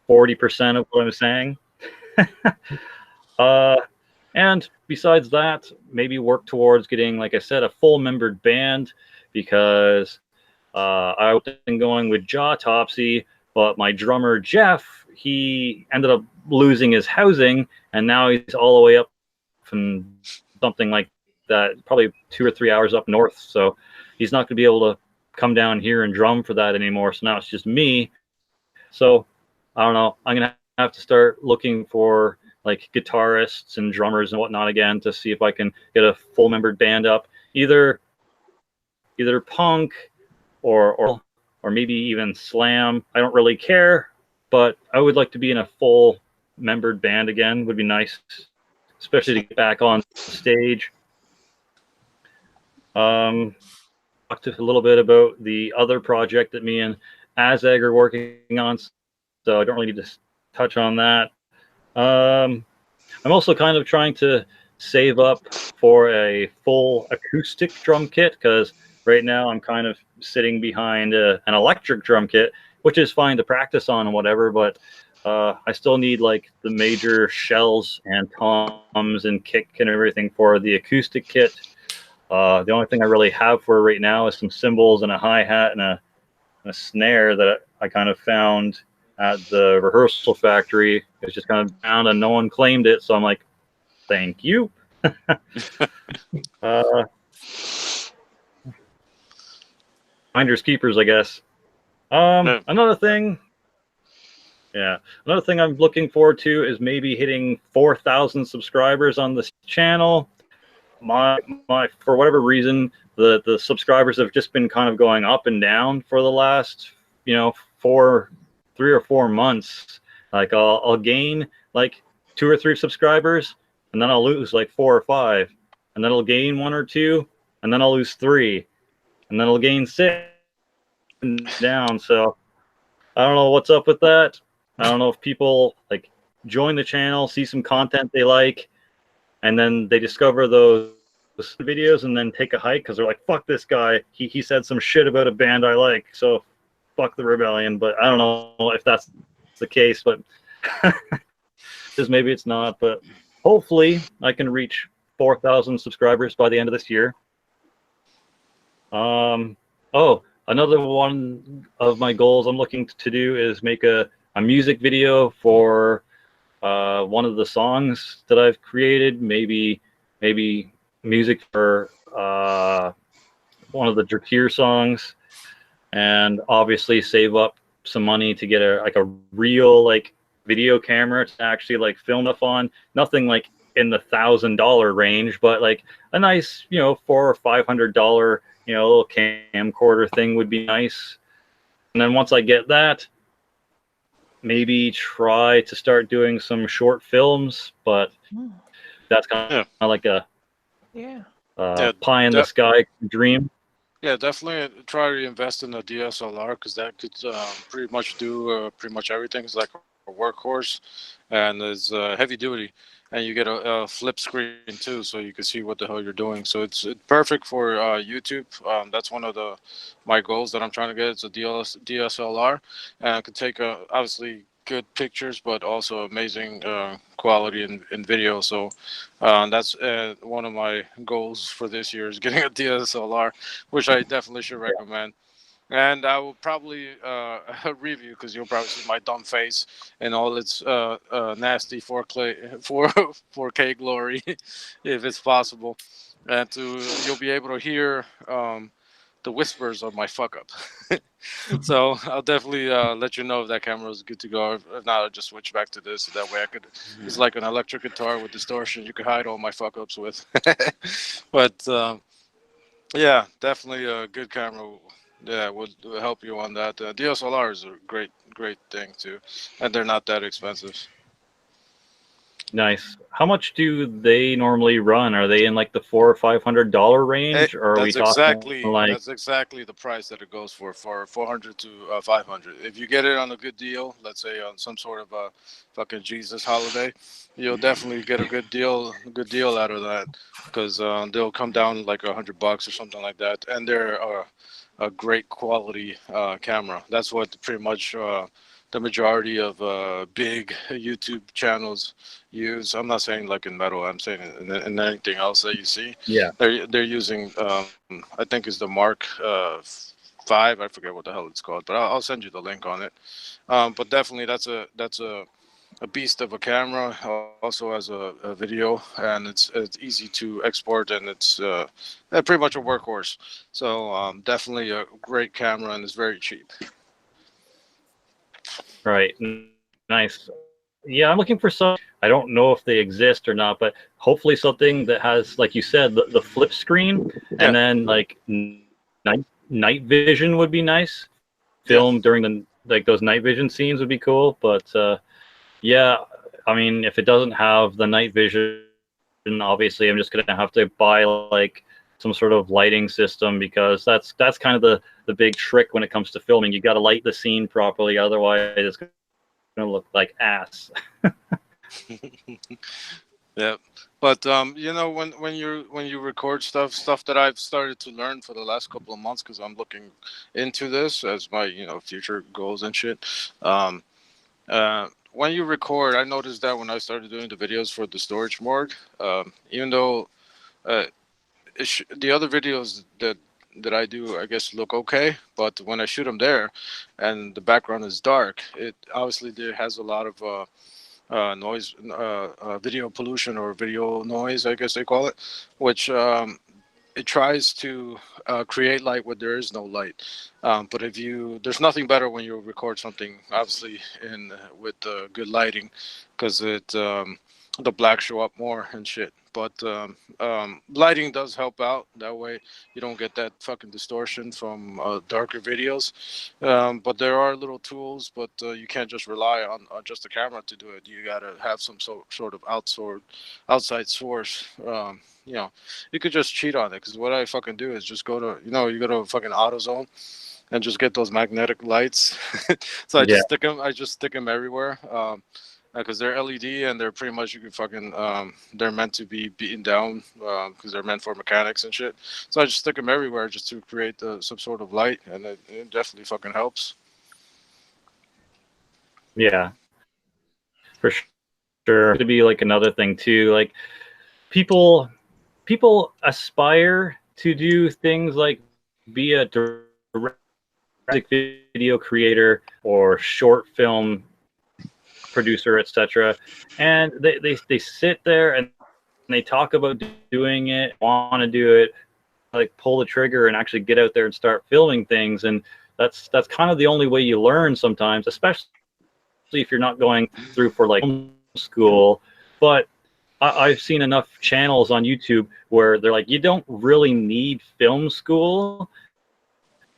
40% of what I'm saying. And besides that, maybe work towards getting, like I said, a full membered band, because I've been going with Jawtopsy, but my drummer Jeff, he ended up losing his housing, and now he's all the way up from something like that, probably 2 or 3 hours up north. So he's not going to be able to come down here and drum for that anymore. So now it's just me. So I don't know. I'm going to have to start looking for like guitarists and drummers and whatnot again, to see if I can get a full membered band up, either punk or maybe even slam. I don't really care, but I would like to be in a full membered band again. Would be nice, especially to get back on stage. Talked a little bit about the other project that me and Azag are working on, so I don't really need to touch on that. I'm also kind of trying to save up for a full acoustic drum kit, because right now I'm kind of sitting behind an electric drum kit, which is fine to practice on and whatever, but I still need like the major shells and toms and kick and everything for the acoustic kit. The only thing I really have for right now is some cymbals and a hi-hat and a snare that I kind of found at the rehearsal factory. It's just kind of found and no one claimed it, so I'm like, thank you. Finders keepers, I guess. Another thing I'm looking forward to is maybe hitting 4,000 subscribers on this channel. For whatever reason, the subscribers have just been kind of going up and down for the last, 3 or 4 months. Like I'll gain like 2 or 3 subscribers, and then I'll lose like 4 or 5, and then I'll gain 1 or 2, and then I'll lose 3, and then I'll gain 6 and down. So I don't know what's up with that. I don't know if people like join the channel, see some content they like, and then they discover those videos and then take a hike because they're like, fuck this guy. He said some shit about a band I like, so fuck the rebellion. But I don't know if that's the case, but because maybe it's not. But hopefully I can reach 4,000 subscribers by the end of this year. Another one of my goals I'm looking to do is make a music video for one of the songs that I've created. Maybe music for one of the Dracir songs, and obviously save up some money to get a real like video camera to actually like film stuff on. Nothing like in the $1,000 range, but like a nice $400 or $500 little camcorder thing would be nice. And then once I get that, maybe try to start doing some short films, but that's kind of like a pie in the sky dream. Yeah, definitely try to invest in a DSLR because that could pretty much do pretty much everything. It's like a workhorse, and it's heavy duty, and you get a flip screen too, so you can see what the hell you're doing. So it's perfect for YouTube. That's one of my goals that I'm trying to get. It's a DSLR, and it could take obviously good pictures, but also amazing quality in video. So that's one of my goals for this year is getting a DSLR, which I definitely should recommend. And I will probably review because you'll probably see my dumb face and all its nasty 4K glory, if it's possible, and you'll be able to hear the whispers of my fuck up. So I'll definitely let you know if that camera is good to go. If not, I'll just switch back to this. So that way I could. It's like an electric guitar with distortion. You could hide all my fuck ups with. But yeah, definitely a good camera. Yeah, would help you on that. DSLR is a great thing too, and they're not that expensive. Nice. How much do they normally run? Are they in like the $400 or $500 range, or are we talking like? That's exactly the price that it goes for 400 to 500. If you get it on a good deal, let's say on some sort of a fucking Jesus holiday, you'll definitely get a good deal out of that because they'll come down like $100 or something like that, and they're a great quality camera. That's what pretty much the majority of big YouTube channels use. I'm not saying like in metal. I'm saying in anything else that you see. Yeah. They're using I think it's the Mark 5. I forget what the hell it's called, but I'll send you the link on it. But definitely that's a beast of a camera. Also has a video, and it's easy to export, and it's pretty much a workhorse. So definitely a great camera, and it's very cheap. Right. Nice. Yeah, I'm looking for some. I don't know if they exist or not, but hopefully something that has, like you said, the flip screen, and then like night vision would be nice. Film during those night vision scenes would be cool. But yeah, I mean, if it doesn't have the night vision, obviously I'm just gonna have to buy like some sort of lighting system, because that's kind of the big trick when it comes to filming. You got to light the scene properly, otherwise it's gonna look like ass. Yeah, but when you record stuff that I've started to learn for the last couple of months, because I'm looking into this as my future goals and shit. When you record, I noticed that when I started doing the videos for the storage morgue, even though the other videos that I do, I guess, look okay, but when I shoot them there and the background is dark, it obviously there has a lot of noise, video pollution, or video noise, I guess they call it, which it tries to create light where there is no light. But there's nothing better when you record something, obviously, with good lighting, because the black show up more and shit. But lighting does help out. That way you don't get that fucking distortion from darker videos. But there are little tools, but you can't just rely on just the camera to do it. You gotta have some sort of outside source. You know, you could just cheat on it. Because what I fucking do is just go to, you go to fucking AutoZone and just get those magnetic lights. So I Yeah. just stick them everywhere. Because they're LED and they're pretty much, you can fucking they're meant to be beaten down because they're meant for mechanics and shit. So I just stick them everywhere just to create some sort of light, and it definitely fucking helps. Yeah, for sure. To be like another thing too, like people aspire to do things like be a direct video creator or short film producer, etc. And they sit there and they talk about doing it, want to do it, like pull the trigger and actually get out there and start filming things. And that's kind of the only way you learn sometimes, especially if you're not going through for like school. But I've seen enough channels on YouTube where they're like, you don't really need film school.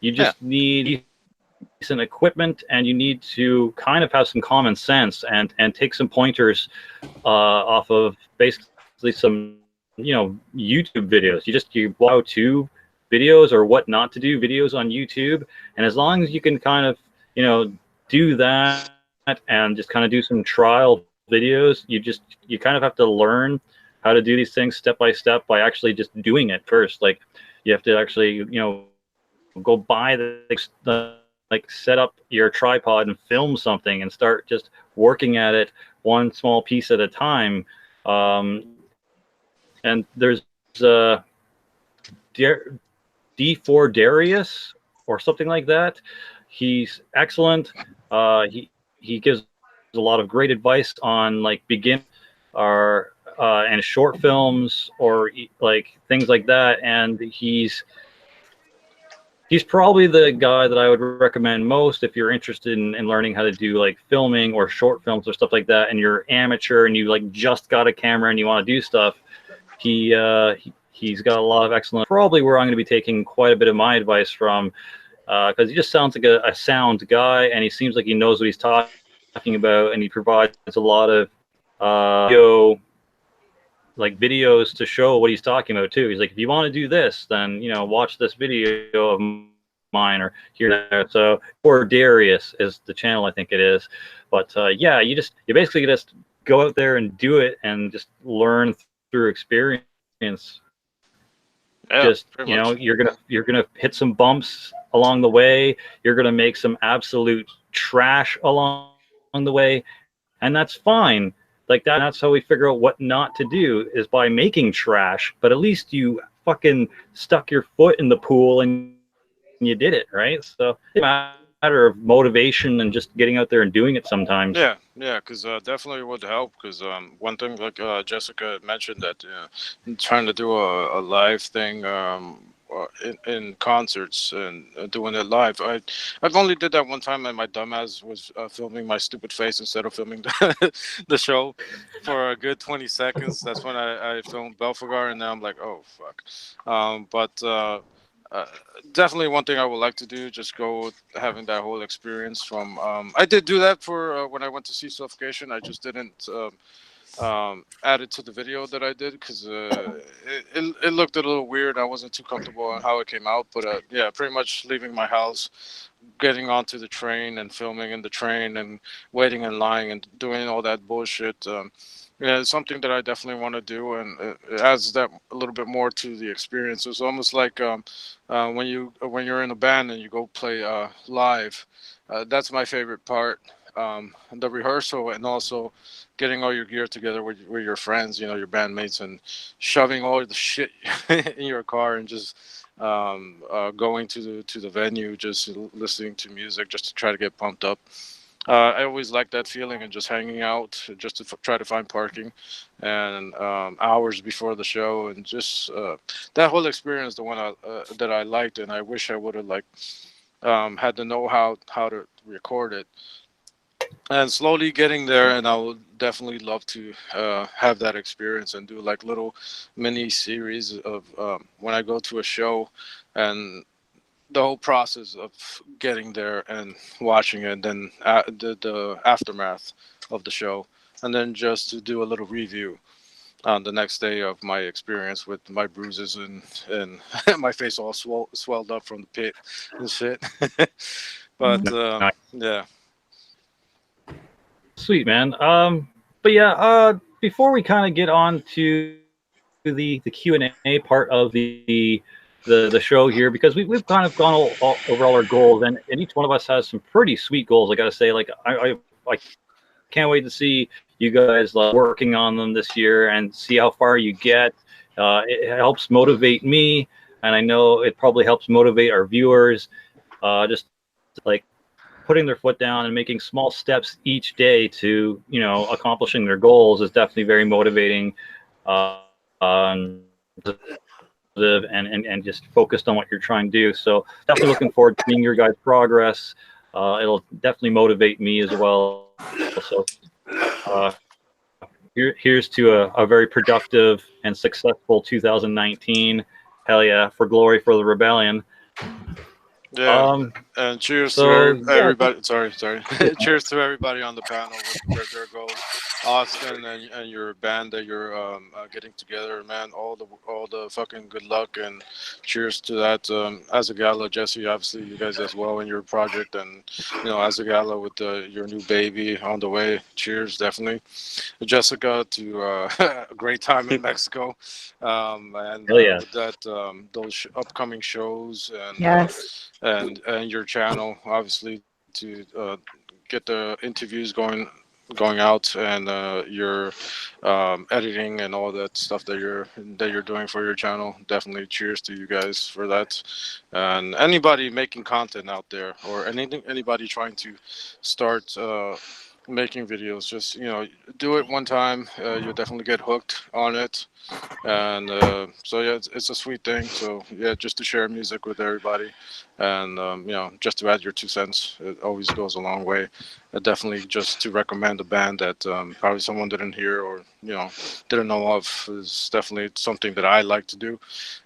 You just need decent equipment, and you need to kind of have some common sense and take some pointers off of basically some YouTube videos. You how to videos or what not to do videos on YouTube, and as long as you can kind of do that and just kind of do some trial videos, you kind of have to learn how to do these things step by step by actually just doing it first. Like you have to actually go buy the like set up your tripod and film something and start just working at it one small piece at a time. And there's D4 Darius or something like that. He's excellent. He gives a lot of great advice on like begin or and short films or like things like that. And he's probably the guy that I would recommend most if you're interested in learning how to do like filming or short films or stuff like that, and you're amateur and you like just got a camera and you want to do stuff. He's got a lot of excellent. Probably where I'm going to be taking quite a bit of my advice from, because he just sounds like a sound guy, and he seems like he knows what he's talking about, and he provides a lot of videos to show what he's talking about too. He's like, if you want to do this, then watch this video of mine or here there. So, or Darius is the channel, I think it is. But yeah, you basically just go out there and do it and just learn through experience. Yeah, just you're gonna hit some bumps along the way. You're gonna make some absolute trash along the way, and that's fine. Like that's how we figure out what not to do, is by making trash. But at least you fucking stuck your foot in the pool and you did it, right? So it's a matter of motivation and just getting out there and doing it sometimes. Yeah, because definitely would help. Because one thing, like Jessica mentioned, that trying to do a live thing in concerts and doing it live. I've only did that one time, and my dumbass was filming my stupid face instead of filming the show for a good 20 seconds. That's when I filmed Belphegor, and then I'm like, oh fuck. Definitely one thing I would like to do, just go having that whole experience from. I did do that for when I went to see Suffocation. I just didn't add it to the video that I did because it looked a little weird. I wasn't too comfortable on how it came out, but yeah, pretty much leaving my house, getting onto the train and filming in the train and waiting in line and doing all that bullshit. Yeah, it's something that I definitely want to do, and it adds that a little bit more to the experience. It's almost like when you're in a band and you go play live. That's my favorite part. The rehearsal, and also getting all your gear together with your friends, your bandmates, and shoving all the shit in your car and just going to the venue, just listening to music, just to try to get pumped up. I always like that feeling, and just hanging out just to try to find parking, and hours before the show, and just that whole experience, the one that I liked, and I wish I would have had to know how to record it. and slowly getting there. And I would definitely love to have that experience and do like little mini series of when I go to a show, and the whole process of getting there and watching it, then the aftermath of the show, and then just to do a little review on the next day of my experience with my bruises and my face all swelled up from the pit and shit. But yeah. Sweet, man. But yeah, before we kind of get on to the Q&A part of the show here, because we've kind of gone over all our goals, and each one of us has some pretty sweet goals. I gotta say, like I can't wait to see you guys like working on them this year and see how far you get. It helps motivate me, and I know it probably helps motivate our viewers. Just like putting their foot down and making small steps each day to, you know, accomplishing their goals is definitely very motivating. And just focused on what you're trying to do. So definitely looking forward to seeing your guys' progress. It'll definitely motivate me as well. So here's to a very productive and successful 2019. Hell yeah, for glory for the rebellion. Yeah, and cheers to everybody. Sorry. Cheers to everybody on the panel with their goals. Austin and your band that you're getting together, man. All the fucking good luck, and cheers to that. Azag, Jesse, obviously you guys as well in your project, and you know Azag with your new baby on the way. Cheers, definitely. Jessica to a great time in Mexico, and with that those upcoming shows and. Yes. And your channel, obviously, to get the interviews going out, and your editing and all that stuff that you're doing for your channel. Definitely cheers to you guys for that. And anybody making content out there, or anybody trying to start making videos, just do it one time. You'll definitely get hooked on it. And so yeah, it's a sweet thing. So yeah, just to share music with everybody, and just to add your 2 cents, it always goes a long way. Definitely just to recommend a band that probably someone didn't hear or didn't know of, is definitely something that I like to do.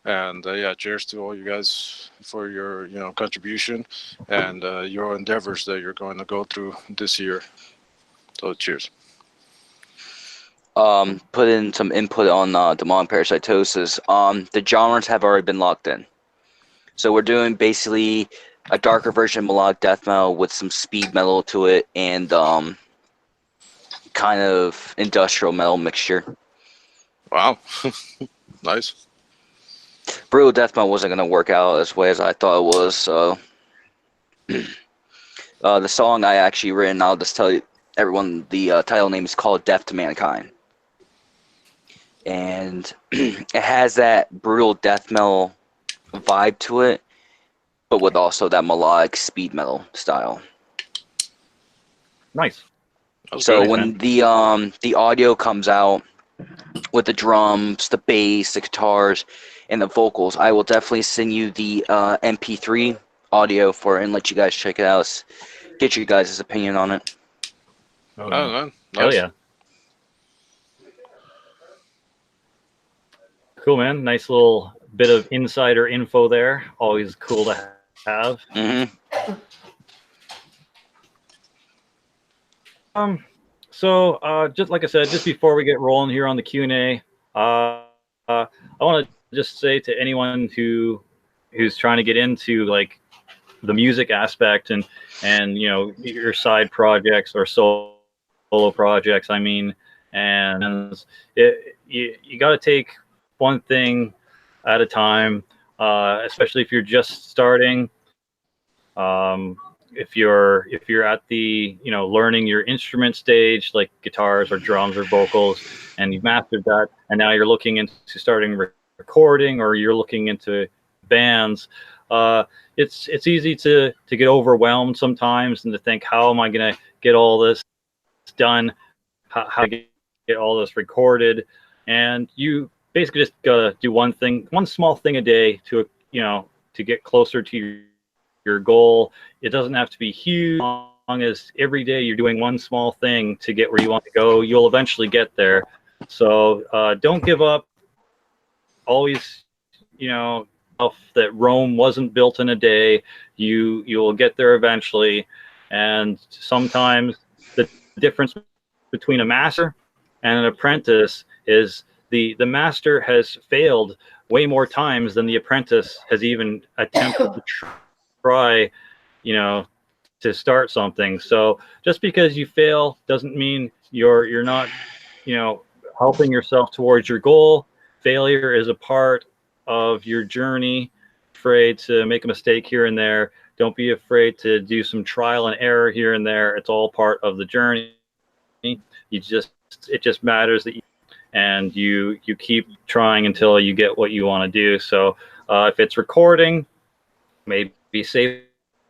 And yeah, cheers to all you guys for your contribution and your endeavors that you're going to go through this year. So cheers. Put in some input on demonic parasitosis. The genres have already been locked in. So we're doing basically a darker version of melodic death metal with some speed metal to it and kind of industrial metal mixture. Wow. Nice. Brutal death metal wasn't going to work out as way as I thought it was. So the song I actually written, I'll just tell you everyone, the title name is called Death to Mankind. And it has that brutal death metal vibe to it, but with also that melodic speed metal style. Nice. So when the audio comes out with the drums, the bass, the guitars, and the vocals, I will definitely send you the MP3 audio for it and let you guys check it out. Get your guys' opinion on it. Oh, man. Nice. Hell yeah. Cool, man. Nice little bit of insider info there. Always cool to have. Mm-hmm. So just like I said, just before we get rolling here on the Q&A, I want to just say to anyone who's trying to get into like the music aspect and your side projects or solo projects, I mean, and you got to take one thing at a time, especially if you're just starting. If you're at the learning your instrument stage, like guitars or drums or vocals, and you've mastered that, and now you're looking into starting recording, or you're looking into bands, it's easy to get overwhelmed sometimes and to think, how am I going to get all this done? How to get all this recorded? And you basically just gotta do one small thing a day to get closer to your goal. It doesn't have to be huge, as every day you're doing one small thing to get where you want to go, you'll eventually get there. So don't give up. Always, that Rome wasn't built in a day. You'll get there eventually. And sometimes the difference between a master and an apprentice is the master has failed way more times than the apprentice has even attempted to try, to start something. So just because you fail doesn't mean you're not, helping yourself towards your goal. Failure is a part of your journey. Afraid to make a mistake here and there. Don't be afraid to do some trial and error here and there. It's all part of the journey. It just matters that you keep trying until you get what you want to do. So if it's recording, maybe save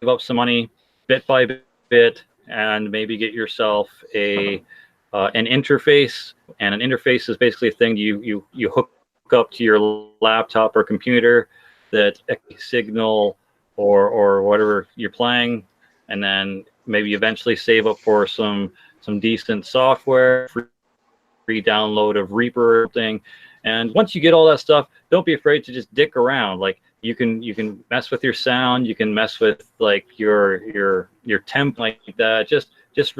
up some money bit by bit, and maybe get yourself an interface. And an interface is basically a thing you hook up to your laptop or computer that signal or whatever you're playing, and then maybe eventually save up for some decent software, free download of Reaper or something. And once you get all that stuff, don't be afraid to just dick around. Like you can mess with your sound, you can mess with like your temp like that. Just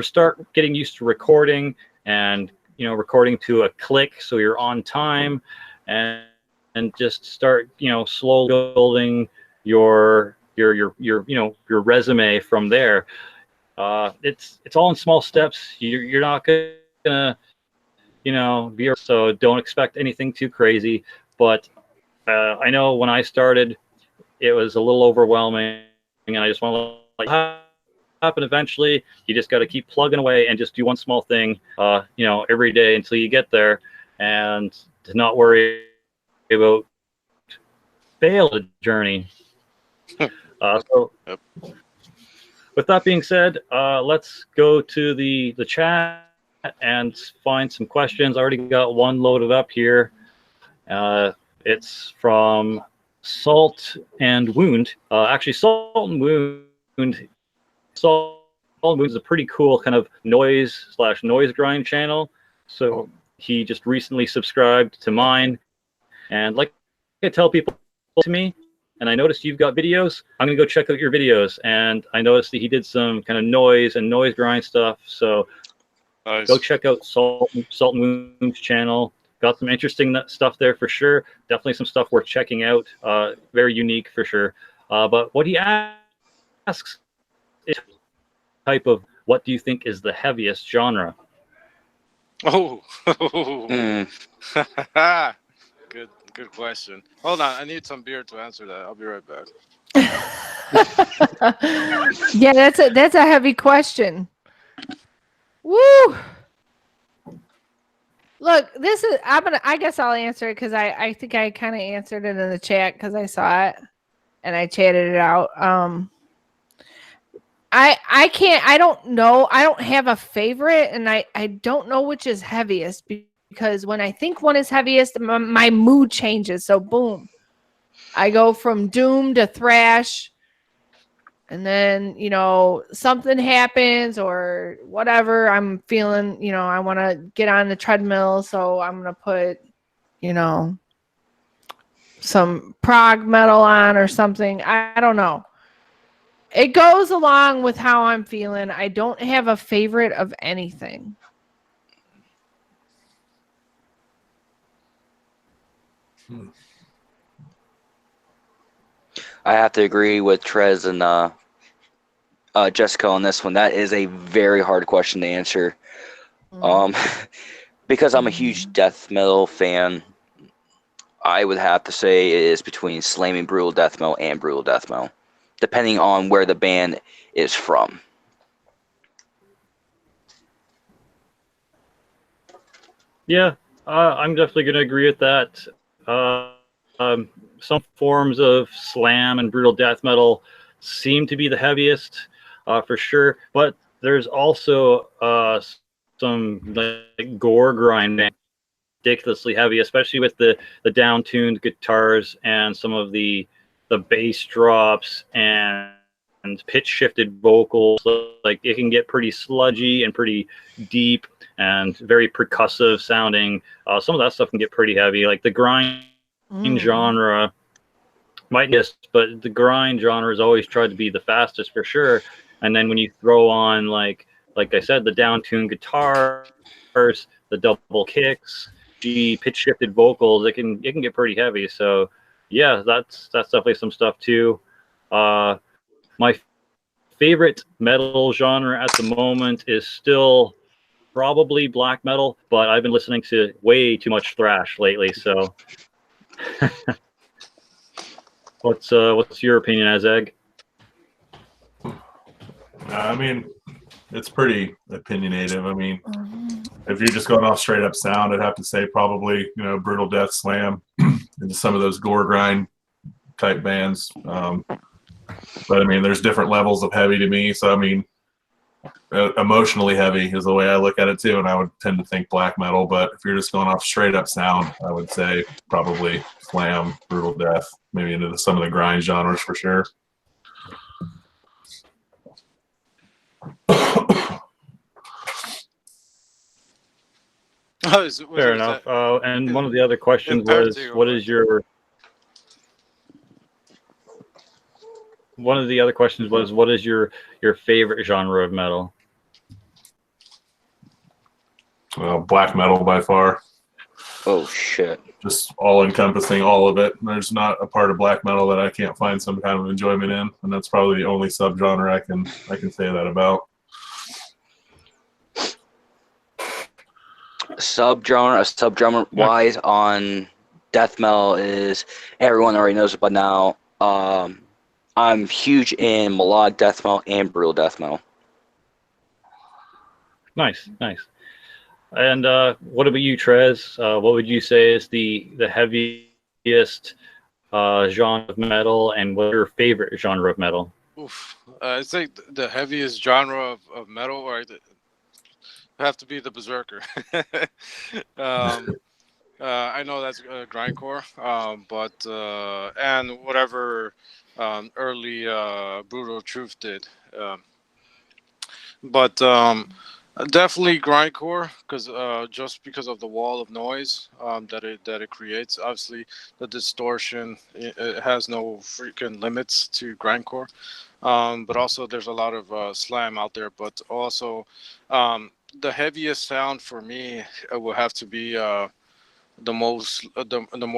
start getting used to recording, and recording to a click so you're on time, and just start slowly building your resume from there. It's all in small steps. You're not gonna so don't expect anything too crazy. But I know when I started, it was a little overwhelming, and I just want to happen eventually. You just got to keep plugging away and just do one small thing, every day until you get there, and to not worry about fail the journey. So with that being said, let's go to the chat and find some questions. I already got one loaded up here. It's from Salt and Wound. Actually, Salt and Wound is a pretty cool kind of noise grind channel. So he just recently subscribed to mine, and like I tell people to me, and I noticed you've got videos, I'm gonna go check out your videos. And I noticed that he did some kind of noise grind stuff. So nice. Go check out Salt and Wound's channel. Got some interesting stuff there for sure. Definitely some stuff worth checking out. Very unique for sure. But what he asks is type of, what do you think is the heaviest genre? Oh, good question. Hold on, I need some beer to answer that. I'll be right back. Yeah, that's a heavy question. Woo! Look, this is I guess I'll answer it because I think I kind of answered it in the chat because I saw it and I chatted it out. I don't know. I don't have a favorite, and I don't know which is heaviest, because when I think one is heaviest, my mood changes. So boom, I go from doom to thrash, and then something happens or whatever. I'm feeling I want to get on the treadmill, so I'm gonna put some prog metal on or something. I don't know. It goes along with how I'm feeling. I don't have a favorite of anything. I have to agree with Trez and Jessica on this one. That is a very hard question to answer. Because I'm a huge death metal fan, I would have to say it is between slamming brutal death metal and brutal death metal, depending on where the band is from. Yeah, I'm definitely going to agree with that. Some forms of slam and brutal death metal seem to be the heaviest, for sure. But there's also some like gore grind, ridiculously heavy, especially with the down-tuned guitars and some of the bass drops and pitch shifted vocals. Like it can get pretty sludgy and pretty deep and very percussive sounding. Some of that stuff can get pretty heavy. Like the grind genre might but the grind genre has always tried to be the fastest for sure. And then when you throw on like I said, the down-tuned guitars, the double kicks, the pitch shifted vocals, it can get pretty heavy. So yeah, that's definitely some stuff too. My favorite metal genre at the moment is still probably black metal, but I've been listening to way too much thrash lately. So, what's your opinion, Azag? I mean, it's pretty opinionative. I mean, if you're just going off straight up sound, I'd have to say probably Brutal Death Slam into some of those gore grind type bands. But I mean, there's different levels of heavy to me. So I mean, emotionally heavy is the way I look at it too, and I would tend to think black metal. But if you're just going off straight up sound, I would say probably Slam, Brutal Death, maybe into some of the grind genres for sure. Fair enough. And one of the other questions was, what is your favorite genre of metal? Well, black metal by far. Oh shit! Just all encompassing, all of it. There's not a part of black metal that I can't find some kind of enjoyment in, and that's probably the only subgenre I can say that about. Subgenre wise on death metal is, everyone already knows it by now. I'm huge in melodic death metal and brutal death metal. Nice. And what about you, Trez? What would you say is the heaviest genre of metal, and what's your favorite genre of metal? I think the heaviest genre of metal, right, have to be the Berserker. I know that's grindcore, but and whatever early Brutal Truth did, but definitely grindcore, because just because of the wall of noise that it creates. Obviously, the distortion, it has no freaking limits to grindcore, but also there's a lot of slam out there, but also the heaviest sound for me will have to be the more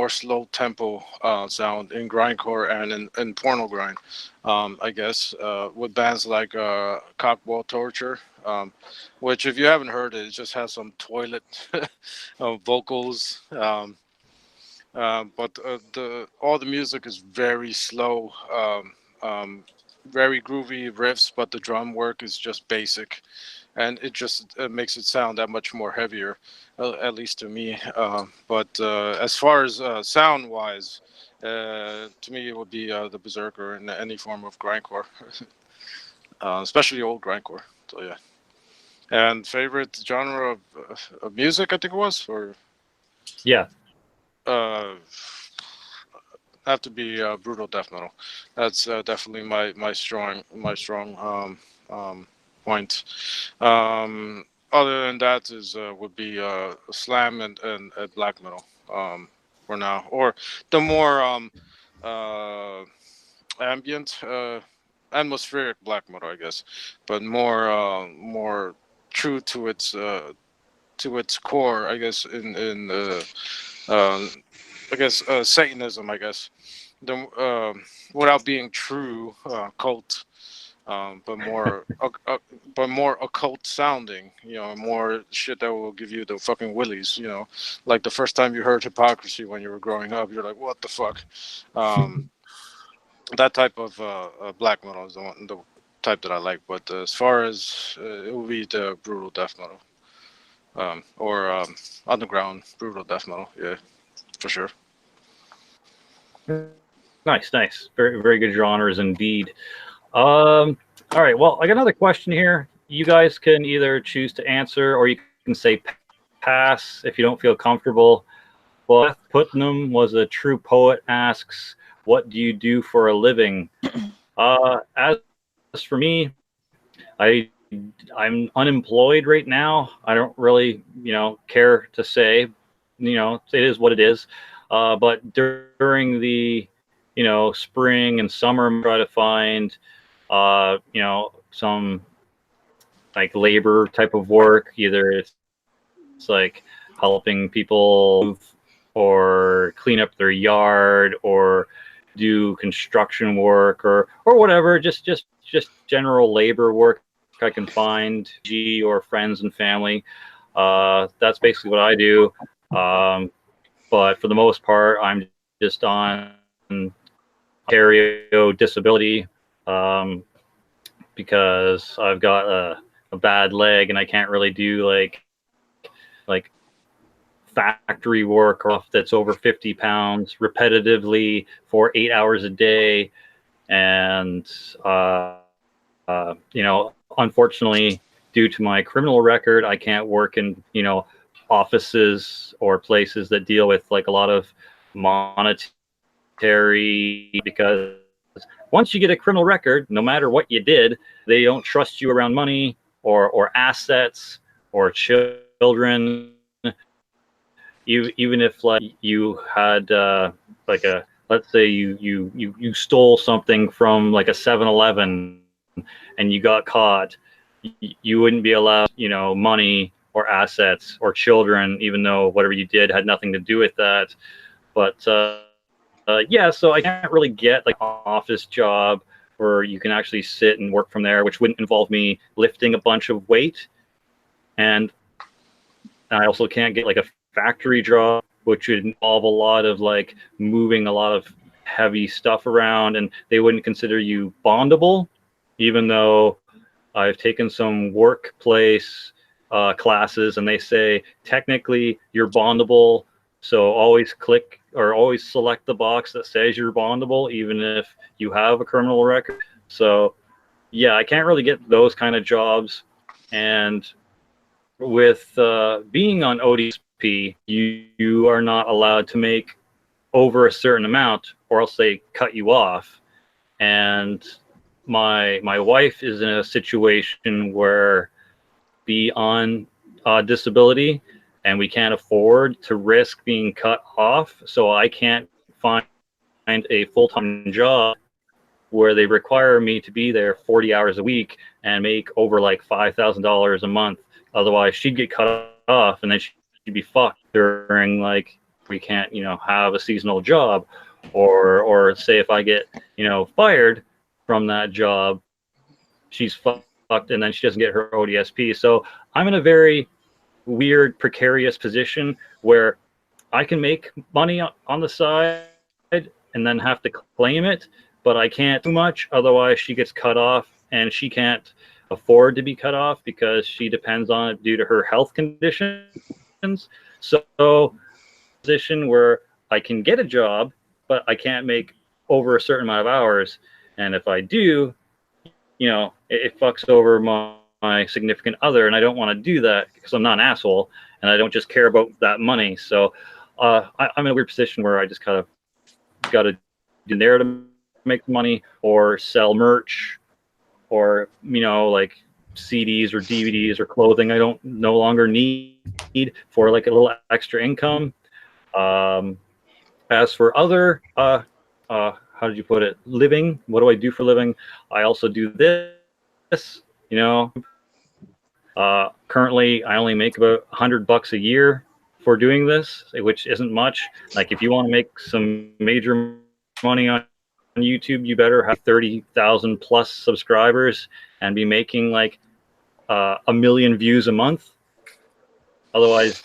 slow tempo sound in grindcore and in porno grind. I guess with bands like Cockwall Torture, which if you haven't heard it, it just has some toilet vocals. But all the music is very slow, very groovy riffs, but the drum work is just basic. And it just makes it sound that much more heavier, at least to me. But as far as sound-wise, to me it would be the Berserker in any form of grindcore, especially old grindcore. So yeah. And favorite genre of music, I think it was, or yeah, have to be brutal death metal. That's definitely my strong point. Other than that would be slam and black metal for now, or the more ambient, atmospheric black metal, I guess, but more true to its core, I guess, in I guess Satanism, I guess, without being true cult. But more occult sounding, more shit that will give you the fucking willies, like the first time you heard Hypocrisy when you were growing up, you're like, what the fuck? That type of black metal is the type that I like. But as far as it will be the brutal death metal, or underground brutal death metal, yeah, for sure. Nice. Very, very good genres indeed. All right. Well, I got another question here. You guys can either choose to answer, or you can say pass if you don't feel comfortable. Beth Putnam was a true poet asks, "What do you do for a living?" Azag, for me, I'm unemployed right now. I don't really, care to say, it is what it is. But during the, spring and summer, I try to find, some like labor type of work. Either it's like helping people move or clean up their yard or do construction work or whatever, just general labor work I can find, or friends and family. That's basically what I do. But for the most part, I'm just on Ontario disability because I've got a bad leg and I can't really do like factory work or that's over 50 pounds repetitively for 8 hours a day. And, unfortunately, due to my criminal record, I can't work in, offices or places that deal with like a lot of monetary, because once you get a criminal record, no matter what you did, they don't trust you around money or assets or children. Even if like you had like a, let's say you stole something from like a 7-Eleven and you got caught, you wouldn't be allowed, money or assets or children, even though whatever you did had nothing to do with that. But yeah, so I can't really get like an office job where you can actually sit and work from there, which wouldn't involve me lifting a bunch of weight. And I also can't get like a factory job, which would involve a lot of like moving a lot of heavy stuff around, and they wouldn't consider you bondable, even though I've taken some workplace classes and they say technically you're bondable. So always click or always select the box that says you're bondable, even if you have a criminal record. So yeah, I can't really get those kind of jobs. And with being on ODSP, you are not allowed to make over a certain amount or else they cut you off. And my wife is in a situation where be on disability and we can't afford to risk being cut off. So I can't find a full-time job where they require me to be there 40 hours a week and make over like $5,000 a month. Otherwise she'd get cut off and then she'd be fucked during like, we can't, have a seasonal job, or say if I get, fired from that job, she's fucked and then she doesn't get her ODSP. So I'm in a very weird, precarious position where I can make money on the side and then have to claim it, but I can't too much. Otherwise she gets cut off and she can't afford to be cut off because she depends on it due to her health conditions. So position where I can get a job, but I can't make over a certain amount of hours. And if I do, it fucks over my significant other, and I don't want to do that because I'm not an asshole and I don't just care about that money. So I'm in a weird position where I just kind of got to do there to make money or sell merch or, like CDs or DVDs or clothing I don't no longer need for like a little extra income. As for other, how did you put it? Living, what do I do for living? I also do this, currently I only make about $100 a year for doing this, which isn't much. Like if you want to make some major money on YouTube, you better have 30,000 plus subscribers and be making like 1 million views a month. Otherwise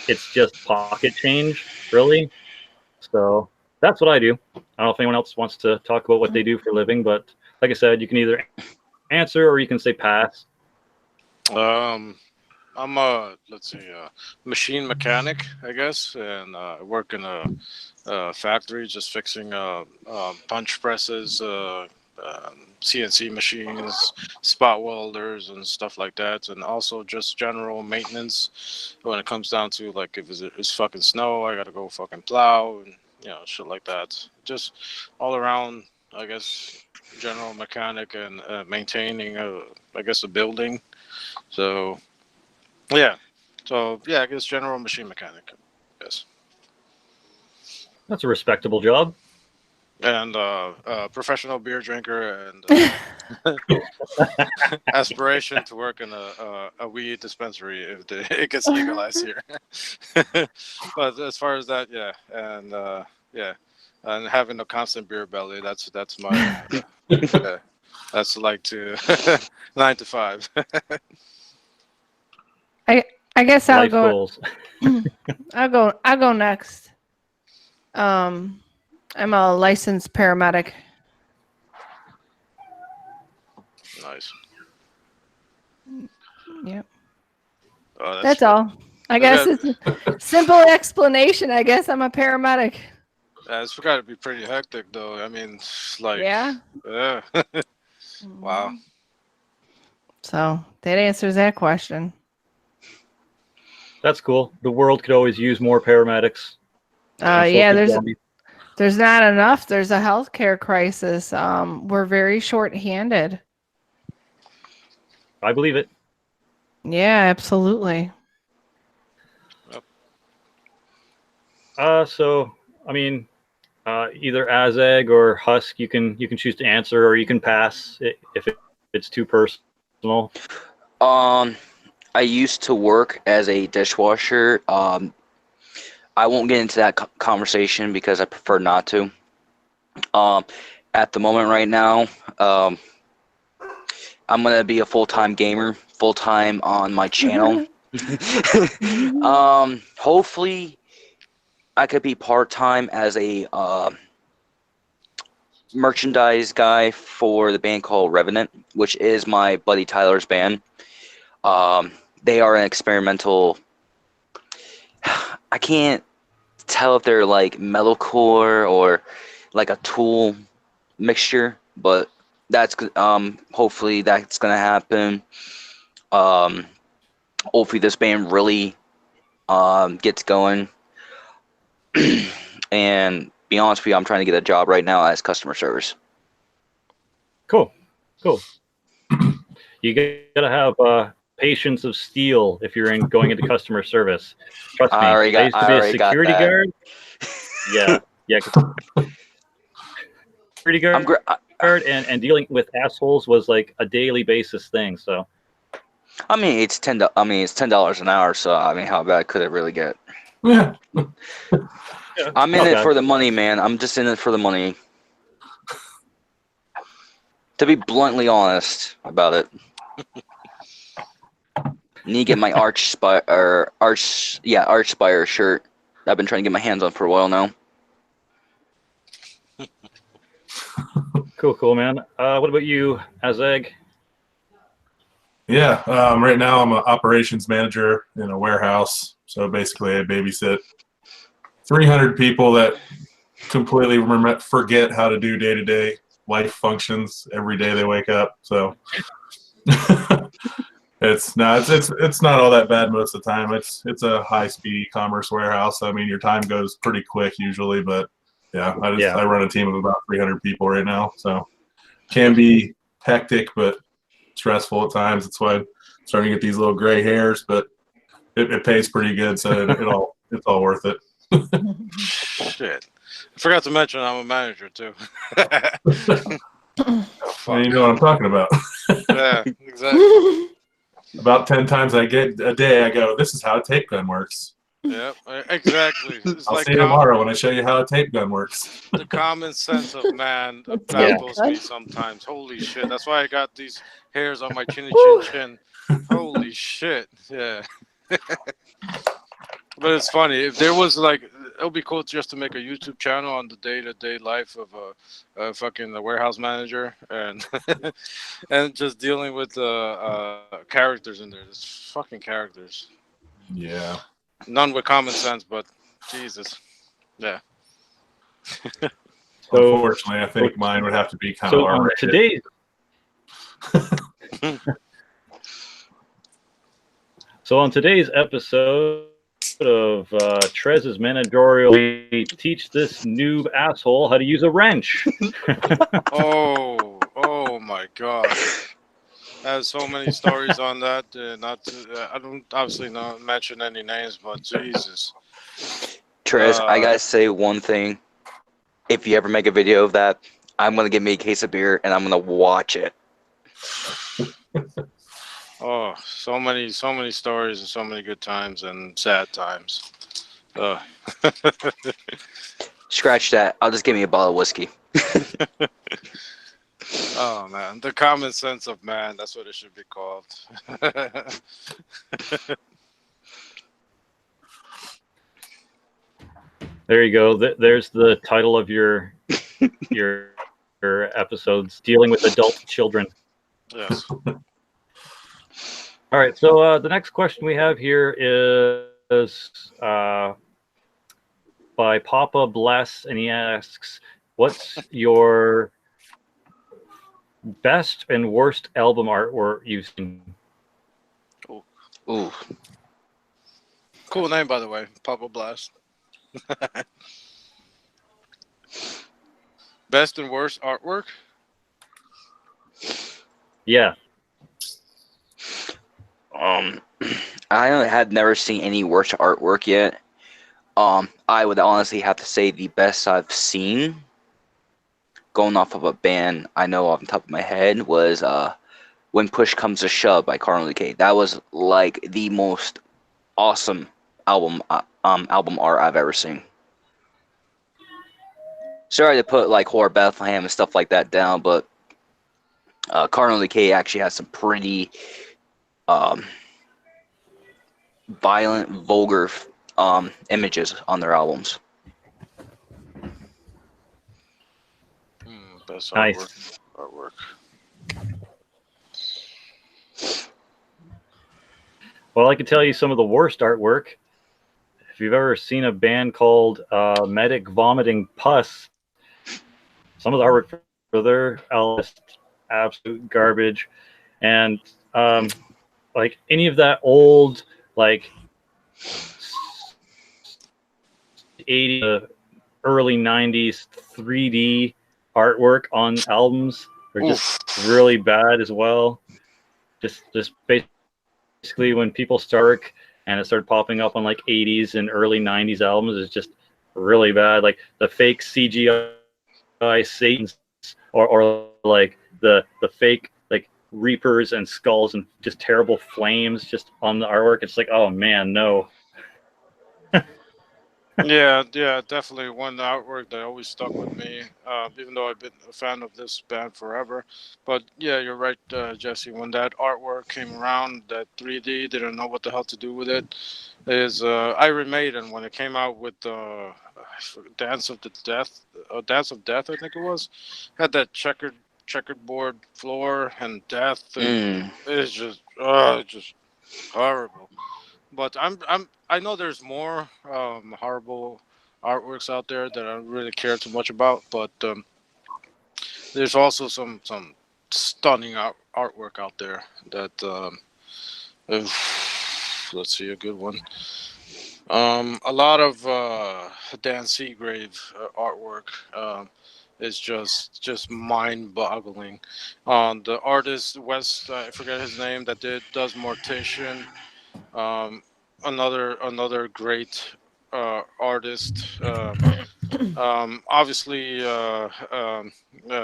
it's just pocket change, really. So that's what I do. I don't know if anyone else wants to talk about what they do for a living, but like I said, you can either answer or you can say pass. I'm a machine mechanic, I guess, and I work in a factory just fixing punch presses, CNC machines, spot welders, and stuff like that, and also just general maintenance when it comes down to like if it's fucking snow, I gotta go fucking plow and shit like that. Just all around I guess, general mechanic and maintaining, I guess, a building. So, yeah. So, yeah, I guess general machine mechanic. Yes. That's a respectable job. And professional beer drinker and aspiration to work in a weed dispensary if it gets legalized here. But as far as that, yeah, and yeah, and having a constant beer belly, that's my yeah, that's like to 9 to 5. I guess I'll Life go. goals. I'll go next. I'm a licensed paramedic. Nice. Yep. Oh, That's good. all. I guess it's a simple explanation. I guess I'm a paramedic. It's got to be pretty hectic, though. I mean, like, Yeah. Wow. So that answers that question. That's cool. The world could always use more paramedics. Yeah, there's not enough. There's a healthcare crisis. We're very short-handed. I believe it. Yeah, absolutely. So I mean, either Azag or Husk, you can choose to answer, or you can pass if it's too personal. I used to work as a dishwasher. I won't get into that conversation because I prefer not to. At the moment right now, I'm going to be a full-time gamer, full-time on my channel. Hopefully, I could be part-time as a merchandise guy for the band called Revenant, which is my buddy Tyler's band. They are an experimental... I can't tell if they're like metalcore or like a Tool mixture, but that's hopefully that's gonna happen. Hopefully this band really gets going. And be honest with you, I'm trying to get a job right now as customer service. Cool. You gotta have patience of steel if you're going into customer service. Trust me. I used to be a security guard. Yeah. Security guard and dealing with assholes was like a daily basis thing. So, I mean, it's $10 an hour. So, I mean, how bad could it really get? Yeah. I'm in it for the money, man. I'm just in it for the money. To be bluntly honest about it. Need to get my Archspire shirt I've been trying to get my hands on for a while now. Cool, man. What about you, Azag? Yeah, right now I'm an operations manager in a warehouse. So basically I babysit 300 people that completely forget how to do day-to-day life functions every day they wake up. So it's not all that bad most of the time. It's a high-speed e-commerce warehouse. I mean, your time goes pretty quick usually, but yeah, I run a team of about 300 people right now. So can be hectic, but stressful at times. That's why I'm starting to get these little gray hairs, but it pays pretty good, so it's all worth it. Shit. I forgot to mention I'm a manager too. Well, you know what I'm talking about. Yeah, exactly. About 10 times a day I go, this is how a tape gun works. Yep, exactly. It's I'll like see you tomorrow when I show you how a tape gun works. The common sense of man baffles me sometimes. Holy shit. That's why I got these hairs on my chinny chin. Holy shit. Yeah. But it's funny. If there was like, it would be cool just to make a YouTube channel on the day-to-day life of a fucking warehouse manager and and just dealing with characters in there. There's fucking characters. Yeah. None with common sense, but Jesus. Yeah. Unfortunately, I think mine would have to be kind of R-rated. So on today's episode, of Trez's managerial, teach this noob asshole how to use a wrench. Oh my God. I have so many stories on that. I don't obviously not mention any names, but Jesus. Trez, I gotta say one thing. If you ever make a video of that, I'm gonna get me a case of beer and I'm gonna watch it. Oh, so many stories and so many good times and sad times. Scratch that. I'll just give me a bottle of whiskey. Oh man, the common sense of man. That's what it should be called. There you go. There's the title of your episodes, dealing with adult children. Yes. All right. So the next question we have here is by Papa Bless, and he asks, "What's your best and worst album artwork you've seen?" Ooh. Cool name, by the way, Papa Blast. Best and worst artwork? Yeah. I had never seen any worse artwork yet. I would honestly have to say the best I've seen, going off of a band I know off the top of my head, was When Push Comes to Shove by Carnal Decay. That was like the most awesome album art I've ever seen. Sorry to put like Whore Bethlehem and stuff like that down, but Carnal Decay actually has some pretty violent, vulgar images on their albums. Best Nice. artwork. Well, I can tell you some of the worst artwork. If you've ever seen a band called Medic Vomiting Pus, some of the artwork for their album is absolute garbage. And like any of that old, like 80s, early 90s 3D artwork on albums are just really bad as well. Just basically when people start and it started popping up on like 80s and early 90s albums is just really bad. Like the fake CGI Satans or like the fake like reapers and skulls and just terrible flames just on the artwork. It's like, oh man, no. Yeah, definitely one artwork that always stuck with me, even though I've been a fan of this band forever. But yeah, you're right, Jesse. When that artwork came around, that 3D, didn't know what the hell to do with it. Is Iron Maiden when it came out with Dance of Death, I think it was, had that checkerboard floor and death. And it's just horrible. But I know there's more horrible artworks out there that I don't really care too much about. But there's also some stunning artwork out there that let's see, a good one. A lot of Dan Seagrave artwork is just mind-boggling. The artist West, I forget his name, that does Mortician. Another great artist. Obviously,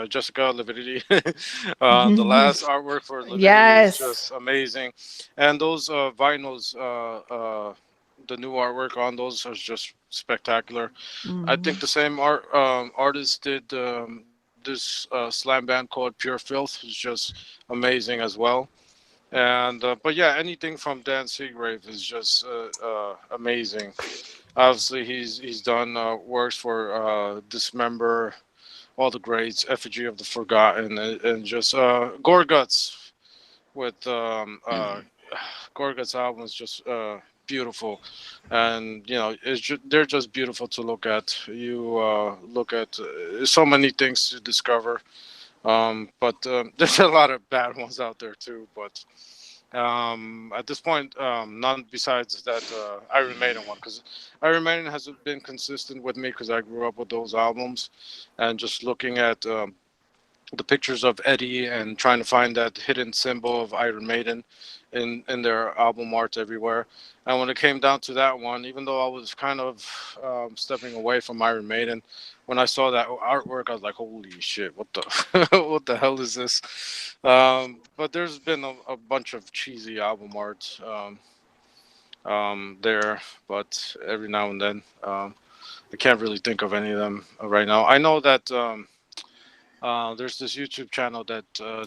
Jessica Lividity. The last artwork for Lividity is just amazing, and those vinyls, the new artwork on those is just spectacular. I think the same artist did this slam band called Pure Filth, is just amazing as well. And but yeah, anything from Dan Seagrave is just amazing. Obviously, he's done works for Dismember, All the Greats, Effigy of the Forgotten, and just Gorguts with Gorguts album is just beautiful, and you know they're just beautiful to look at. You look at so many things to discover. But there's a lot of bad ones out there too. But At this point, none besides that Iron Maiden one, because Iron Maiden has been consistent with me because I grew up with those albums, and just looking at the pictures of Eddie and trying to find that hidden symbol of Iron Maiden in their album art everywhere. And when it came down to that one, even though I was kind of stepping away from Iron Maiden, when I saw that artwork, I was like, "Holy shit! What the what the hell is this?" But there's been a bunch of cheesy album art there, but every now and then, I can't really think of any of them right now. I know that. There's this YouTube channel that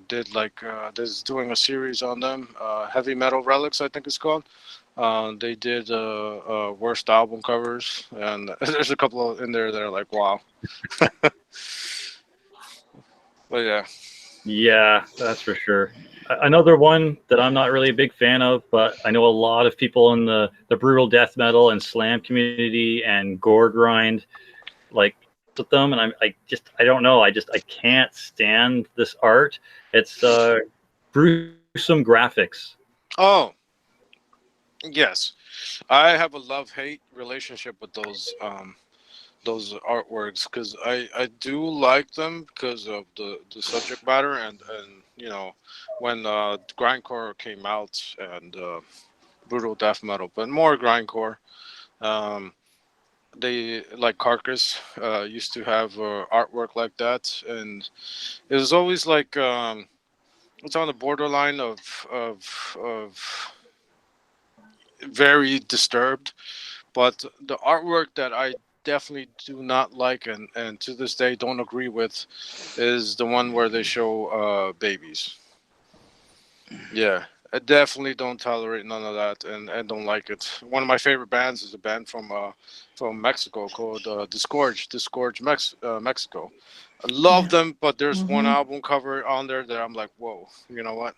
did like that's doing a series on them. Heavy Metal Relics, I think it's called. They did worst album covers, and there's a couple of in there that are like, wow. But yeah, Yeah, that's for sure. Another one that I'm not really a big fan of, but I know a lot of people in the brutal death metal and slam community and gore grind like with them, and I don't know. I can't stand this art. It's gruesome graphics. oh yes, I have a love-hate relationship with those artworks because I do like them because of the subject matter and you know when grindcore came out and brutal death metal, but more grindcore. Um, they like Carcass used to have artwork like that, and it was always like it's on the borderline of very disturbed. But the artwork that I definitely do not like and to this day don't agree with is the one where they show babies. Yeah, I definitely don't tolerate none of that and don't like it. One of my favorite bands is a band from Mexico called Mexico. I love them, but there's one Mhm. album cover on there that I'm like, whoa, you know what?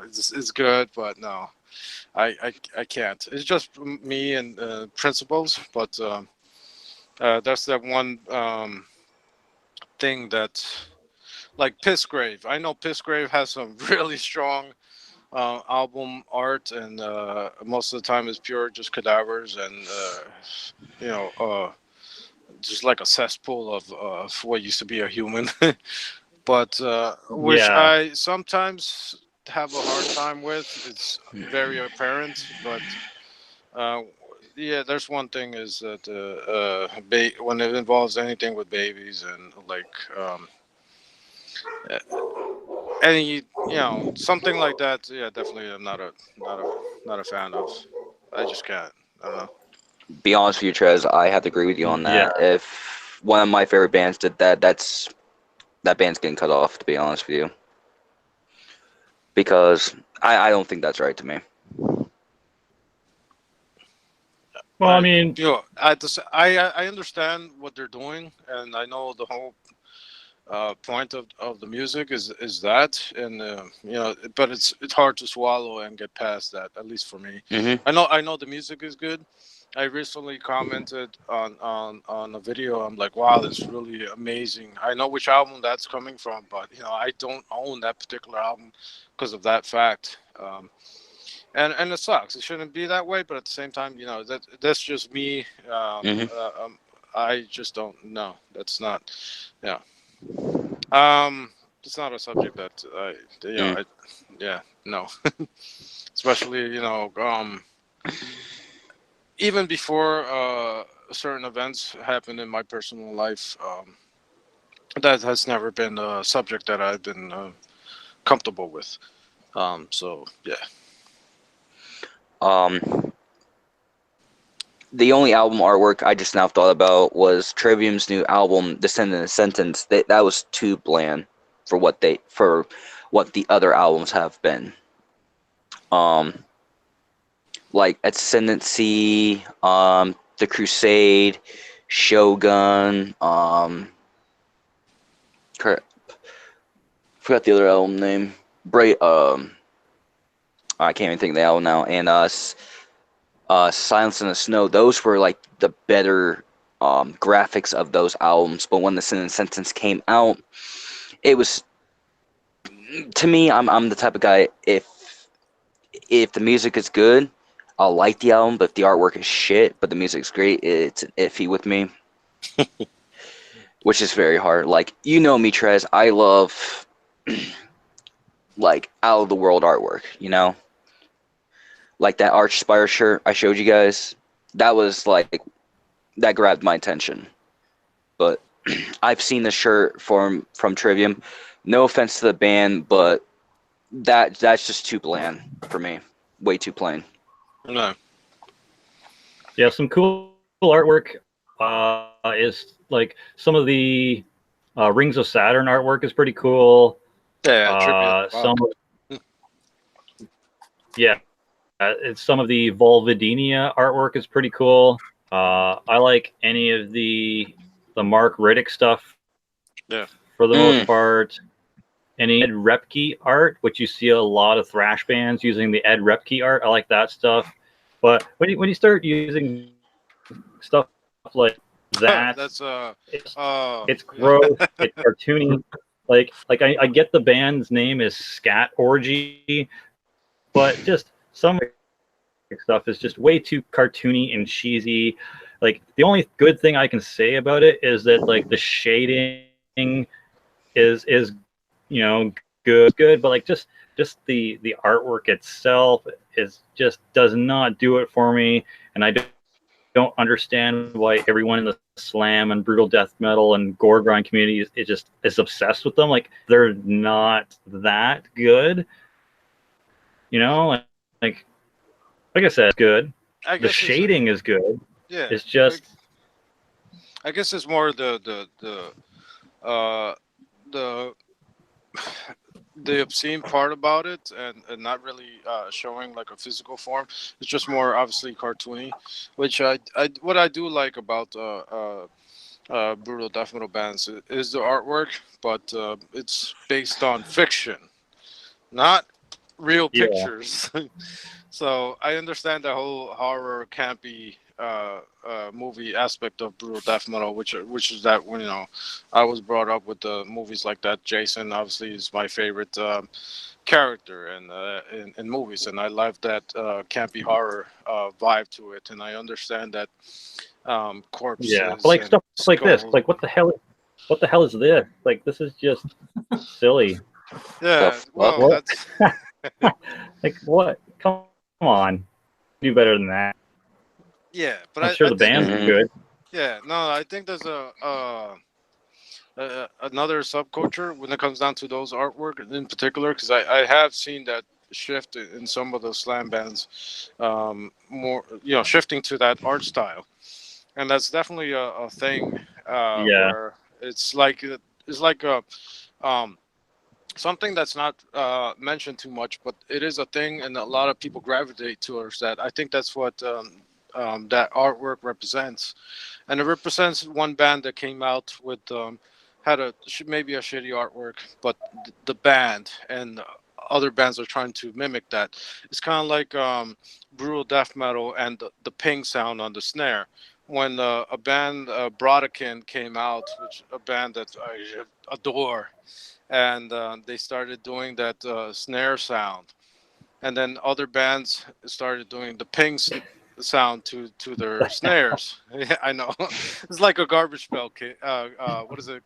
It's good, but no, I can't. It's just me and principles, but that's that one thing that like Pissgrave. I know Pissgrave has some really strong album art, and most of the time is pure just cadavers and you know just like a cesspool of what used to be a human. But which Yeah, I sometimes have a hard time with. It's very apparent, but uh, yeah, there's one thing is that when it involves anything with babies and like uh, any something like that, yeah, definitely I'm not a fan of. I just can't. I don't know. Be honest with you, Trez, I have to agree with you on yeah. that. If one of my favorite bands did that, that band's getting cut off. To be honest with you, because I don't think that's right to me. Well, I mean, I understand what they're doing, and I know the whole point of the music is that, and but it's hard to swallow and get past that. At least for me, Hmm. I know the music is good. I recently commented on a video. I'm like, wow, that's really amazing. I know which album that's coming from, but I don't own that particular album because of that fact. And it sucks. It shouldn't be that way, but at the same time, that's just me. Hmm. I just don't know. That's not. Yeah. Um, it's not a subject that Mm. yeah, no. Especially even before certain events happen in my personal life, that has never been a subject that I've been comfortable with. So yeah. Um, the only album artwork I just now thought about was Trivium's new album, Descendant of Sentence. That was too bland for what the other albums have been. Um, like Ascendancy, The Crusade, Shogun, forgot the other album name. I can't even think of the album now. And Silence in the Snow. Those were like the better graphics of those albums. But when the Sin and Sentence came out, it was, to me, I'm the type of guy, if if the music is good, I'll like the album, but if the artwork is shit, but the music's great, it's iffy with me. Which is very hard. Like, you know me, Trez, I love like out of the world artwork, you know? Like that Archspire shirt I showed you guys. That was like, that grabbed my attention. But I've seen the shirt from Trivium. No offense to the band, but that's just too bland for me. Way too plain. No. Yeah, some cool artwork is like some of the Rings of Saturn artwork is pretty cool. Yeah, tribute. Wow. Some of the Volvidinia artwork is pretty cool. I like any of the Mark Riddick stuff. Yeah. For the most part. Any Ed Repke art, which you see a lot of thrash bands using the Ed Repke art. I like that stuff. But when you start using stuff like that, That's it's gross, it's cartoony. Like I get the band's name is Scat Orgy, but just some stuff is just way too cartoony and cheesy. Like the only good thing I can say about it is that like the shading is you know good, but like just the artwork itself is just does not do it for me, and I don't understand why everyone in the slam and brutal death metal and gore grind community is obsessed with them. Like they're not that good, you know. Like I said, it's good. The shading is good. Yeah, it's just. I guess it's more the obscene part about it, and not really showing like a physical form. It's just more obviously cartoony, which what I do like about brutal death metal bands is the artwork, but it's based on fiction, not real pictures. So I understand the whole horror campy movie aspect of brutal death metal, which is that when I was brought up with the movies like that. Jason obviously is my favorite character in movies, and I love that campy horror vibe to it. And I understand that corpses. Yeah, but like stuff like this, like what the hell is this? Like this is just silly. Yeah, well, that's like what? Come on, do better than that. Yeah, but I'm sure the band's good. Yeah, no, I think there's another subculture when it comes down to those artwork in particular, because I have seen that shift in some of the slam bands, more shifting to that art style, and that's definitely a thing. Where it's like something that's not mentioned too much, but it is a thing, and a lot of people gravitate towards that. I think that's what that artwork represents, and it represents one band that came out with had maybe a shitty artwork, but the band and other bands are trying to mimic that. It's kind of like brutal death metal and the ping sound on the snare. When a band Brodekin came out, which a band that I adore, and they started doing that snare sound, and then other bands started doing the ping sound to their snares. Yeah, I know. It's like a Garbage Pail Kid. What is it?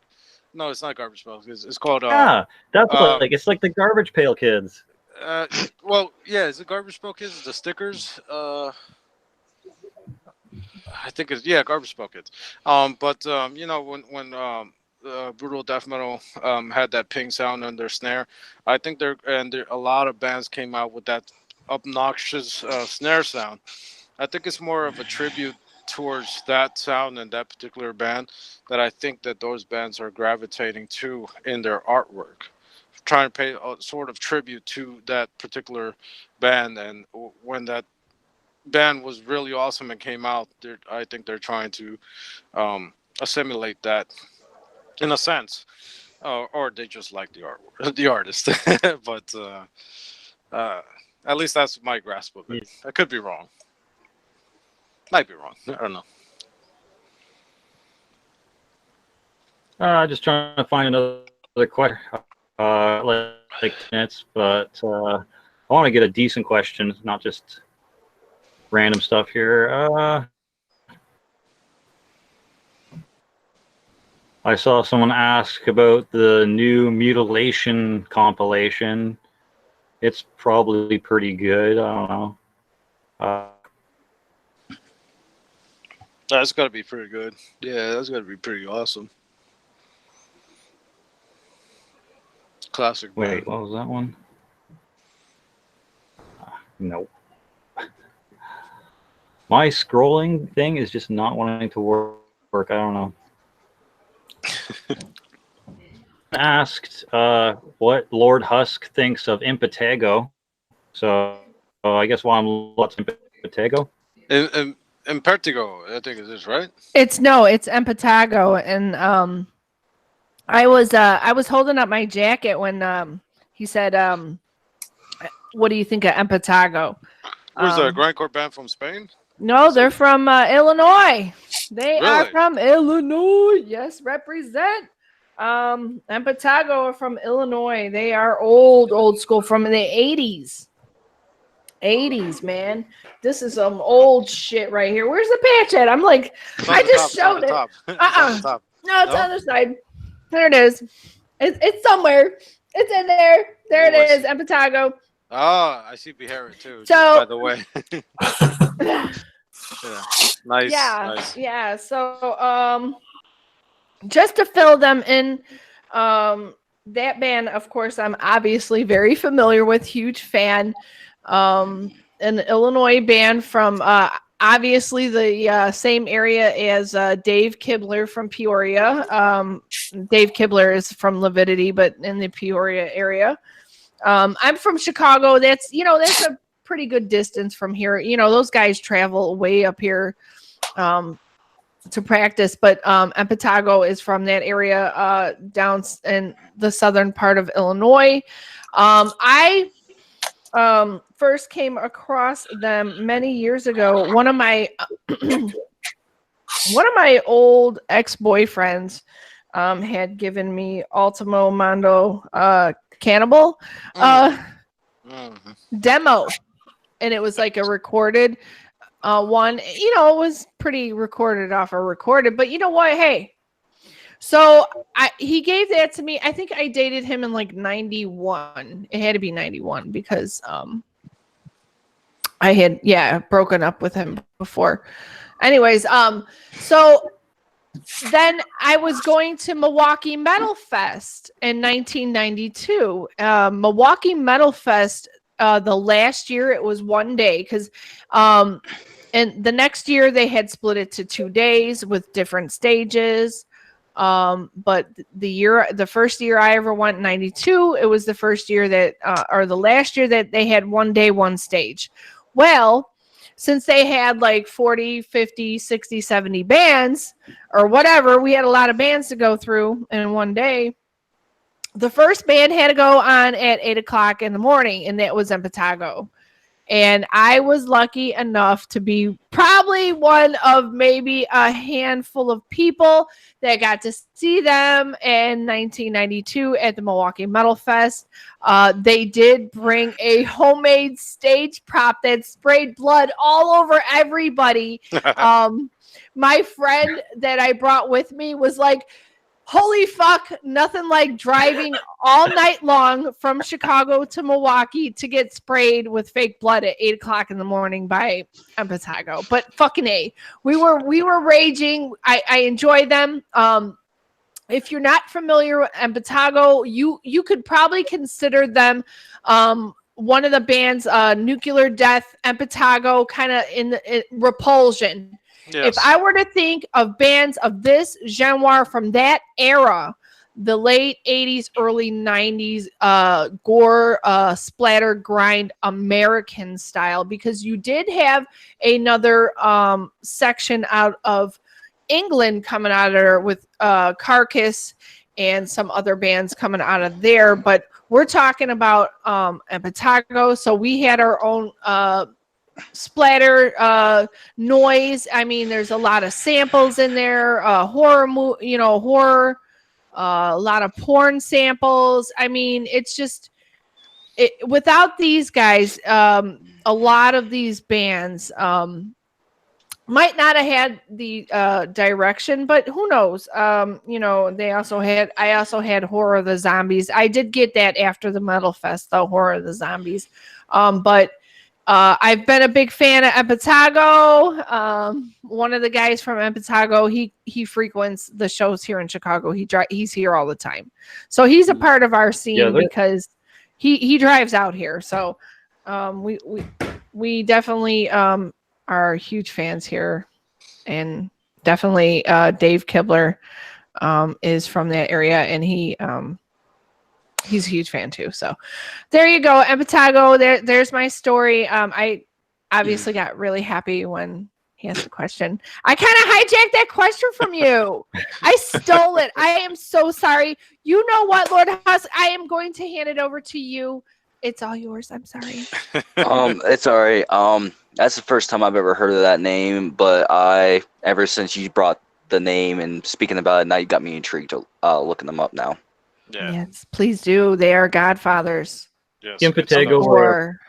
No, it's not Garbage Pail. It's called. That's like it's like the Garbage Pail Kids. Well, yeah, it's the Garbage Pail Kids. The stickers. I think it's Garbage Pail Kids. But when brutal death metal had that ping sound on their snare, I think a lot of bands came out with that obnoxious snare sound. I think it's more of a tribute towards that sound and that particular band that I think that those bands are gravitating to in their artwork, trying to pay a sort of tribute to that particular band. And when that band was really awesome and came out, I think they're trying to assimilate that in a sense, or they just like the artwork, the artist. But at least that's my grasp of it. I could be wrong. Might be wrong. I don't know. Just trying to find another question. Like minutes, but I want to get a decent question, not just random stuff here. I saw someone ask about the new mutilation compilation. It's probably pretty good. I don't know. That's got to be pretty good. Yeah, that's got to be pretty awesome. Classic. Wait, what was that one? Nope. My scrolling thing is just not wanting to work. I don't know. Asked what Lourdes Husk thinks of Impetigo. So I guess while I'm what's Impetigo? Impetigo, I think it is, right? It's Impetigo, and I was holding up my jacket when he said, "What do you think of Impetigo?" Where's the grindcore band from Spain? No, they're from Illinois. They are Really? from Illinois. Yes, represent. Impetigo are from Illinois. They are old school from the 80s. 80s, man. This is some old shit right here. Where's the patch at? I'm like, I just showed it. No, it's on the side. There it is. It's somewhere. It's in there. There it is. Impetigo. Oh, I see Beharit too. So, by the way. Yeah. Nice. Yeah. Nice. Yeah. So, just to fill them in, that band, of course, I'm obviously very familiar with, huge fan. An Illinois band from obviously the same area as Dave Kibler from Peoria. Dave Kibler is from Levidity, but in the Peoria area. I'm from Chicago. That's a pretty good distance from here. Those guys travel way up here to practice, but Impetigo is from that area down in the southern part of Illinois. I first came across them many years ago. One of my old ex-boyfriends had given me Ultimo Mondo Cannibal demo, and it was like a recorded one. It was pretty recorded off a recorded, but you know what? Hey, so he gave that to me. I think I dated him in like 91. It had to be 91 because I had broken up with him before. Anyways, so then I was going to Milwaukee Metal Fest in 1992. Milwaukee Metal Fest, the last year it was one day because and the next year they had split it to 2 days with different stages. But the first year I ever went in 92, it was the first year that or the last year that they had 1 day, one stage. Well, since they had like 40, 50, 60, 70 bands or whatever, we had a lot of bands to go through in one day. The first band had to go on at 8 o'clock in the morning, and that was Impetigo. And I was lucky enough to be probably one of maybe a handful of people that got to see them in 1992 at the Milwaukee Metal Fest. They did bring a homemade stage prop that sprayed blood all over everybody. My friend that I brought with me was like, holy fuck, nothing like driving all night long from Chicago to Milwaukee to get sprayed with fake blood at 8 o'clock in the morning by Impetigo. But fucking A. We were raging. I enjoy them. If you're not familiar with Impetigo, you could probably consider them one of the bands, Nuclear Death, Impetigo, kind of in Repulsion. Yes. If I were to think of bands of this genre from that era, the late 80s, early 90s, gore, splatter, grind, American style, because you did have another section out of England coming out of there with Carcass and some other bands coming out of there. But we're talking about Impetigo, so we had our own splatter noise. I mean, there's a lot of samples in there, horror, a lot of porn samples. I mean, it's without these guys, a lot of these bands might not have had the direction, but who knows? You know, I also had Horror of the Zombies. I did get that after the Metal Fest, though, Horror of the Zombies. But I've been a big fan of Impetigo. One of the guys from Impetigo, he frequents the shows here in Chicago. He's here all the time, so he's a part of our scene because he drives out here. So we definitely are huge fans here, and definitely Dave Kibler is from that area, and he's a huge fan too. So there you go, Impetigo. There's my story. I obviously got really happy when he asked the question. I kind of hijacked that question from you. I stole it. I am so sorry. You know what, Lord Husk? I am going to hand it over to you. It's all yours. I'm sorry. It's all right. That's the first time I've ever heard of that name, but ever since you brought the name and speaking about it, now you got me intrigued to looking them up now. Yeah. Yes, please do. They are godfathers. Yes. Impetigo Or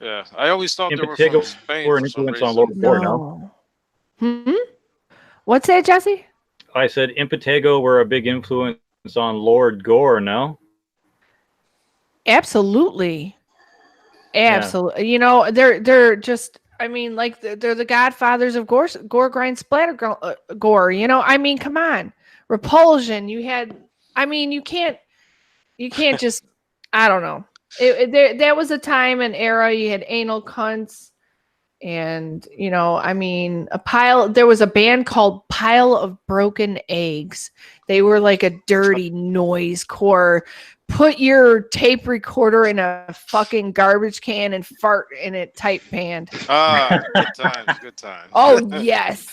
Yeah, I always thought they were Impetigo from Spain were an for some influence on reason. Lord Gore, no? What's that, Jesse? I said Impetigo were a big influence on Lord Gore, no? Absolutely. You know, they're just, I mean, like they're the godfathers of gore grind splatter gore. You know, I mean, come on. Repulsion. You had, I mean, you can't just, I don't know. There was a time and era you had anal cunts, and you know, I mean, there was a band called Pile of Broken Eggs. They were like a dirty noise core. Put your tape recorder in a fucking garbage can and fart in it type band. Good times, good times. Oh, yes.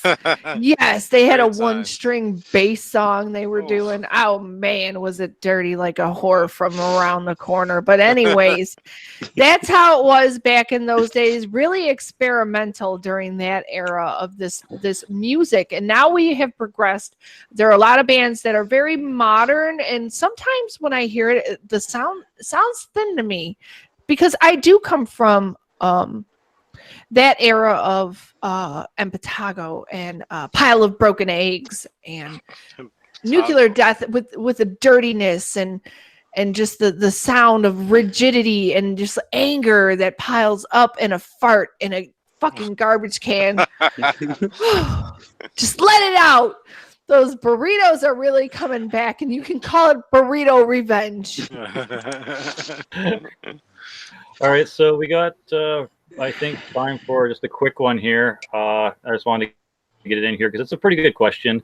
Yes, they had Great a one-string bass song they were doing. Oh, man, was it dirty like a whore from around the corner. But anyways, that's how it was back in those days. Really experimental during that era of this music. And now we have progressed. There are a lot of bands that are very modern, and sometimes when I hear it, the sounds thin to me, because I do come from that era of Impetigo and Pile of Broken Eggs and Nuclear Death with the dirtiness and just the sound of rigidity and just anger that piles up in a fart in a fucking garbage can. Just let it out. Those burritos are really coming back, and you can call it burrito revenge. All right, so we got, I think, time for just a quick one here. I just wanted to get it in here because it's a pretty good question.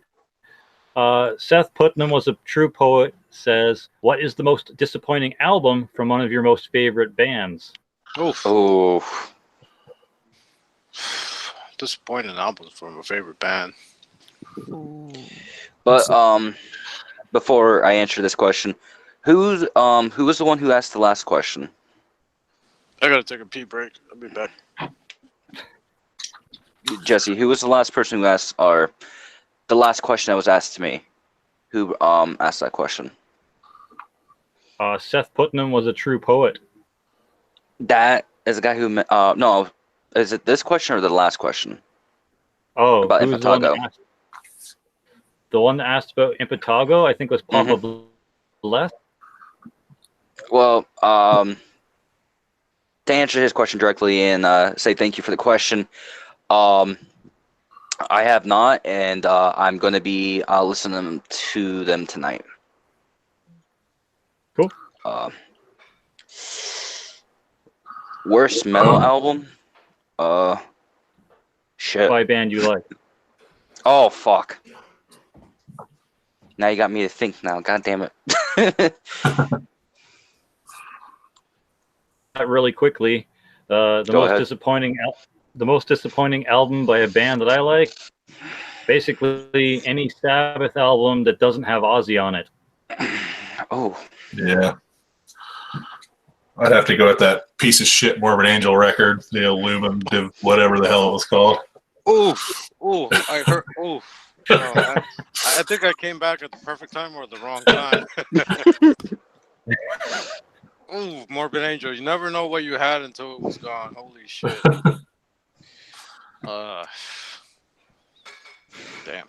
Seth Putnam was a true poet, says, what is the most disappointing album from one of your most favorite bands? Oh. Disappointing albums from a favorite band. But before I answer this question, who was the one who asked the last question? I gotta take a pee break. I'll be back. Jesse, who was the last person who asked, or the last question that was asked to me? Who asked that question? Seth Putnam was a true poet. That is a guy who no, is it this question or the last question? Oh, about who's Impetigo. The one that asked about Impetigo, I think, was Papa Bless. Well, to answer his question directly and say thank you for the question, I have not, and I'm going to be listening to them tonight. Cool. Worst metal album? Shit. By band you like. Oh, fuck. Now you got me to think now. God damn it. Really quickly, the most disappointing album by a band that I like, basically any Sabbath album that doesn't have Ozzy on it. Oh. Yeah. I'd have to go with that piece of shit Morbid Angel record, the Illumine, whatever the hell it was called. Oof. Ooh, I heard. Oof. I think I came back at the perfect time or the wrong time. Ooh, Morbid Angel. You never know what you had until it was gone. Holy shit. Damn.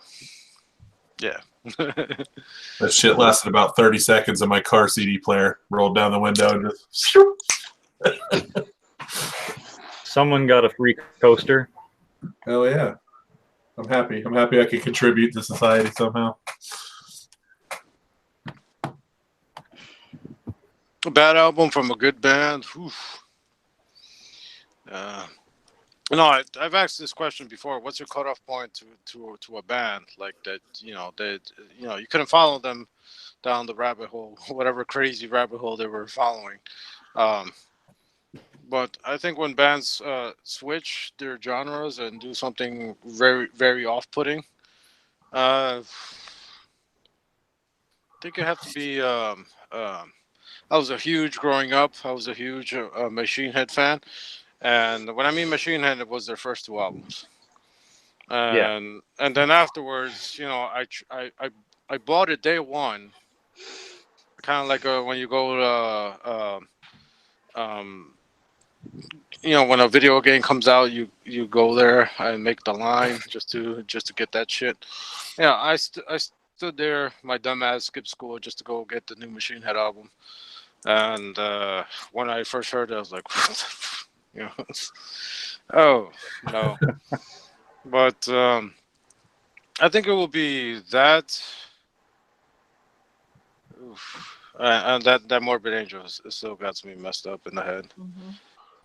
Yeah. That shit lasted about 30 seconds in my car CD player. Rolled down the window and just. Someone got a free coaster. Hell yeah. I'm happy. I'm happy I could contribute to society somehow. A bad album from a good band. No, I've asked this question before. What's your cutoff point to a band like that? You couldn't follow them down the rabbit hole, whatever crazy rabbit hole they were following. But I think when bands switch their genres and do something very, very off-putting, I think it have to be. I was a huge growing up. I was a huge Machine Head fan, and when I mean Machine Head, it was their first 2 albums. And then afterwards, I bought it day one. Kind of like when you go to when a video game comes out, you go there and make the line just to get that shit. Yeah, I stood there, my dumb ass skipped school just to go get the new Machine Head album. And when I first heard it, I was like, oh no. But I think it will be that. Oof. And that Morbid Angel still got me messed up in the head.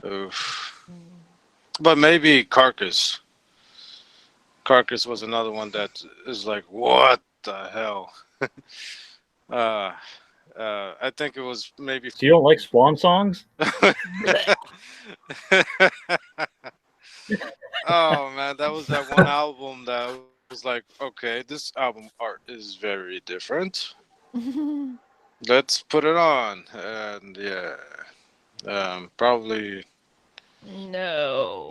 Oof. But maybe Carcass. Carcass was another one that is like, what the hell? I think it was maybe. So you don't like Swan songs? Oh man, that was that one album that was like, okay, this album art is very different. Let's put it on, and yeah, probably No.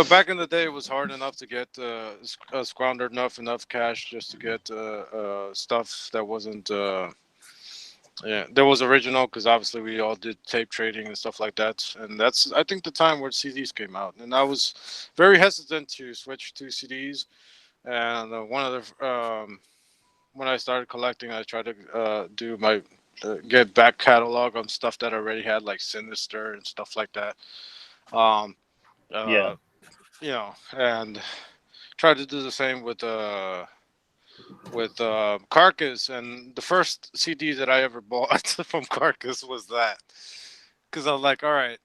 Back in the day, it was hard enough to get squandered enough cash just to get stuff that wasn't. There was original because obviously we all did tape trading and stuff like that, and that's I think the time where CDs came out, and I was very hesitant to switch to CDs, and one of the when I started collecting, I tried to do my get back catalog on stuff that I already had, like Sinister and stuff like that. And tried to do the same with Carcass. And the first CD that I ever bought from Carcass was that, because I was like, all right,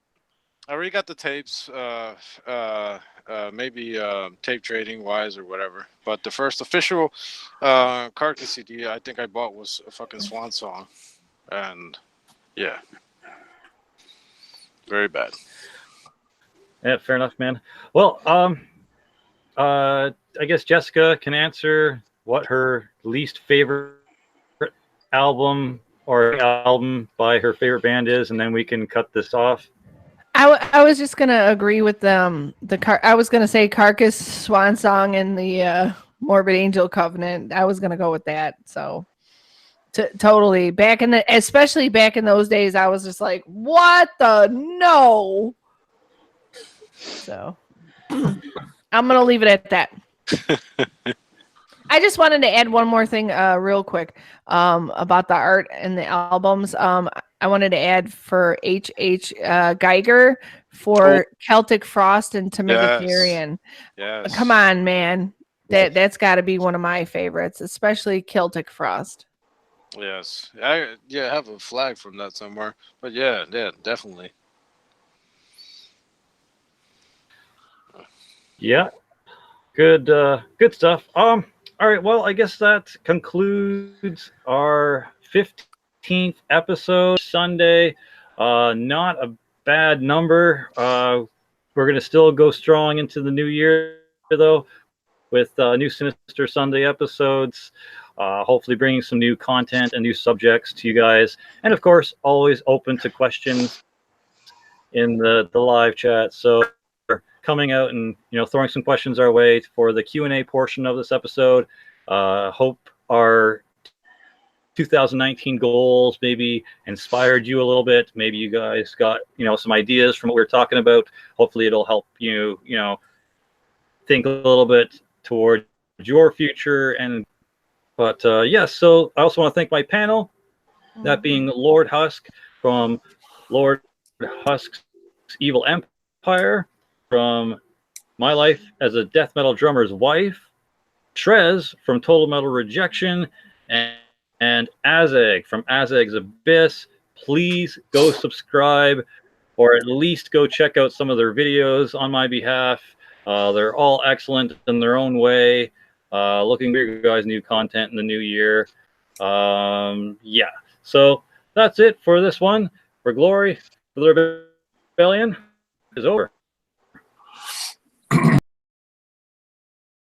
I already got the tapes. Maybe tape trading wise or whatever. But the first official Carcass CD I think I bought was a fucking Swan Song, and yeah, very bad. Yeah, fair enough, man. Well, I guess Jessica can answer what her least favorite album or album by her favorite band is, and then we can cut this off. I was just gonna agree with I was gonna say Carcass, Swan Song, and the Morbid Angel Covenant. I was gonna go with that. So totally especially back in those days, I was just like, what the no. So I'm gonna leave it at that. I just wanted to add one more thing real quick about the art and the albums. I wanted to add for H.H. Geiger for Celtic Frost and Tomigatherian. Yes. Come on, man. That's got to be one of my favorites, especially Celtic Frost. Yes. I have a flag from that somewhere. But yeah, definitely. Yeah. Good stuff. All right, well, I guess that concludes our 15th episode Sunday. Not a bad number. We're going to still go strong into the new year, though, with new Sinister Sunday episodes. Hopefully bringing some new content and new subjects to you guys. And, of course, always open to questions in the live chat. So coming out and throwing some questions our way for the Q&A portion of this episode. Hope our 2019 goals maybe inspired you a little bit. Maybe you guys got, you know, some ideas from what we were talking about. Hopefully it'll help you, you know, think a little bit towards your future. And but yes, so I also want to thank my panel, that being Lourdes Husk from Lourdes Husk's Evil Empire, from My Life as a Death Metal Drummer's Wife, Trez from Total Metal Rejection, and Azag from Azag's Abyss. Please go subscribe, or at least go check out some of their videos on my behalf. They're all excellent in their own way. Looking for you guys' new content in the new year. Yeah, so that's it for this one. For Glory, for the Rebellion is over.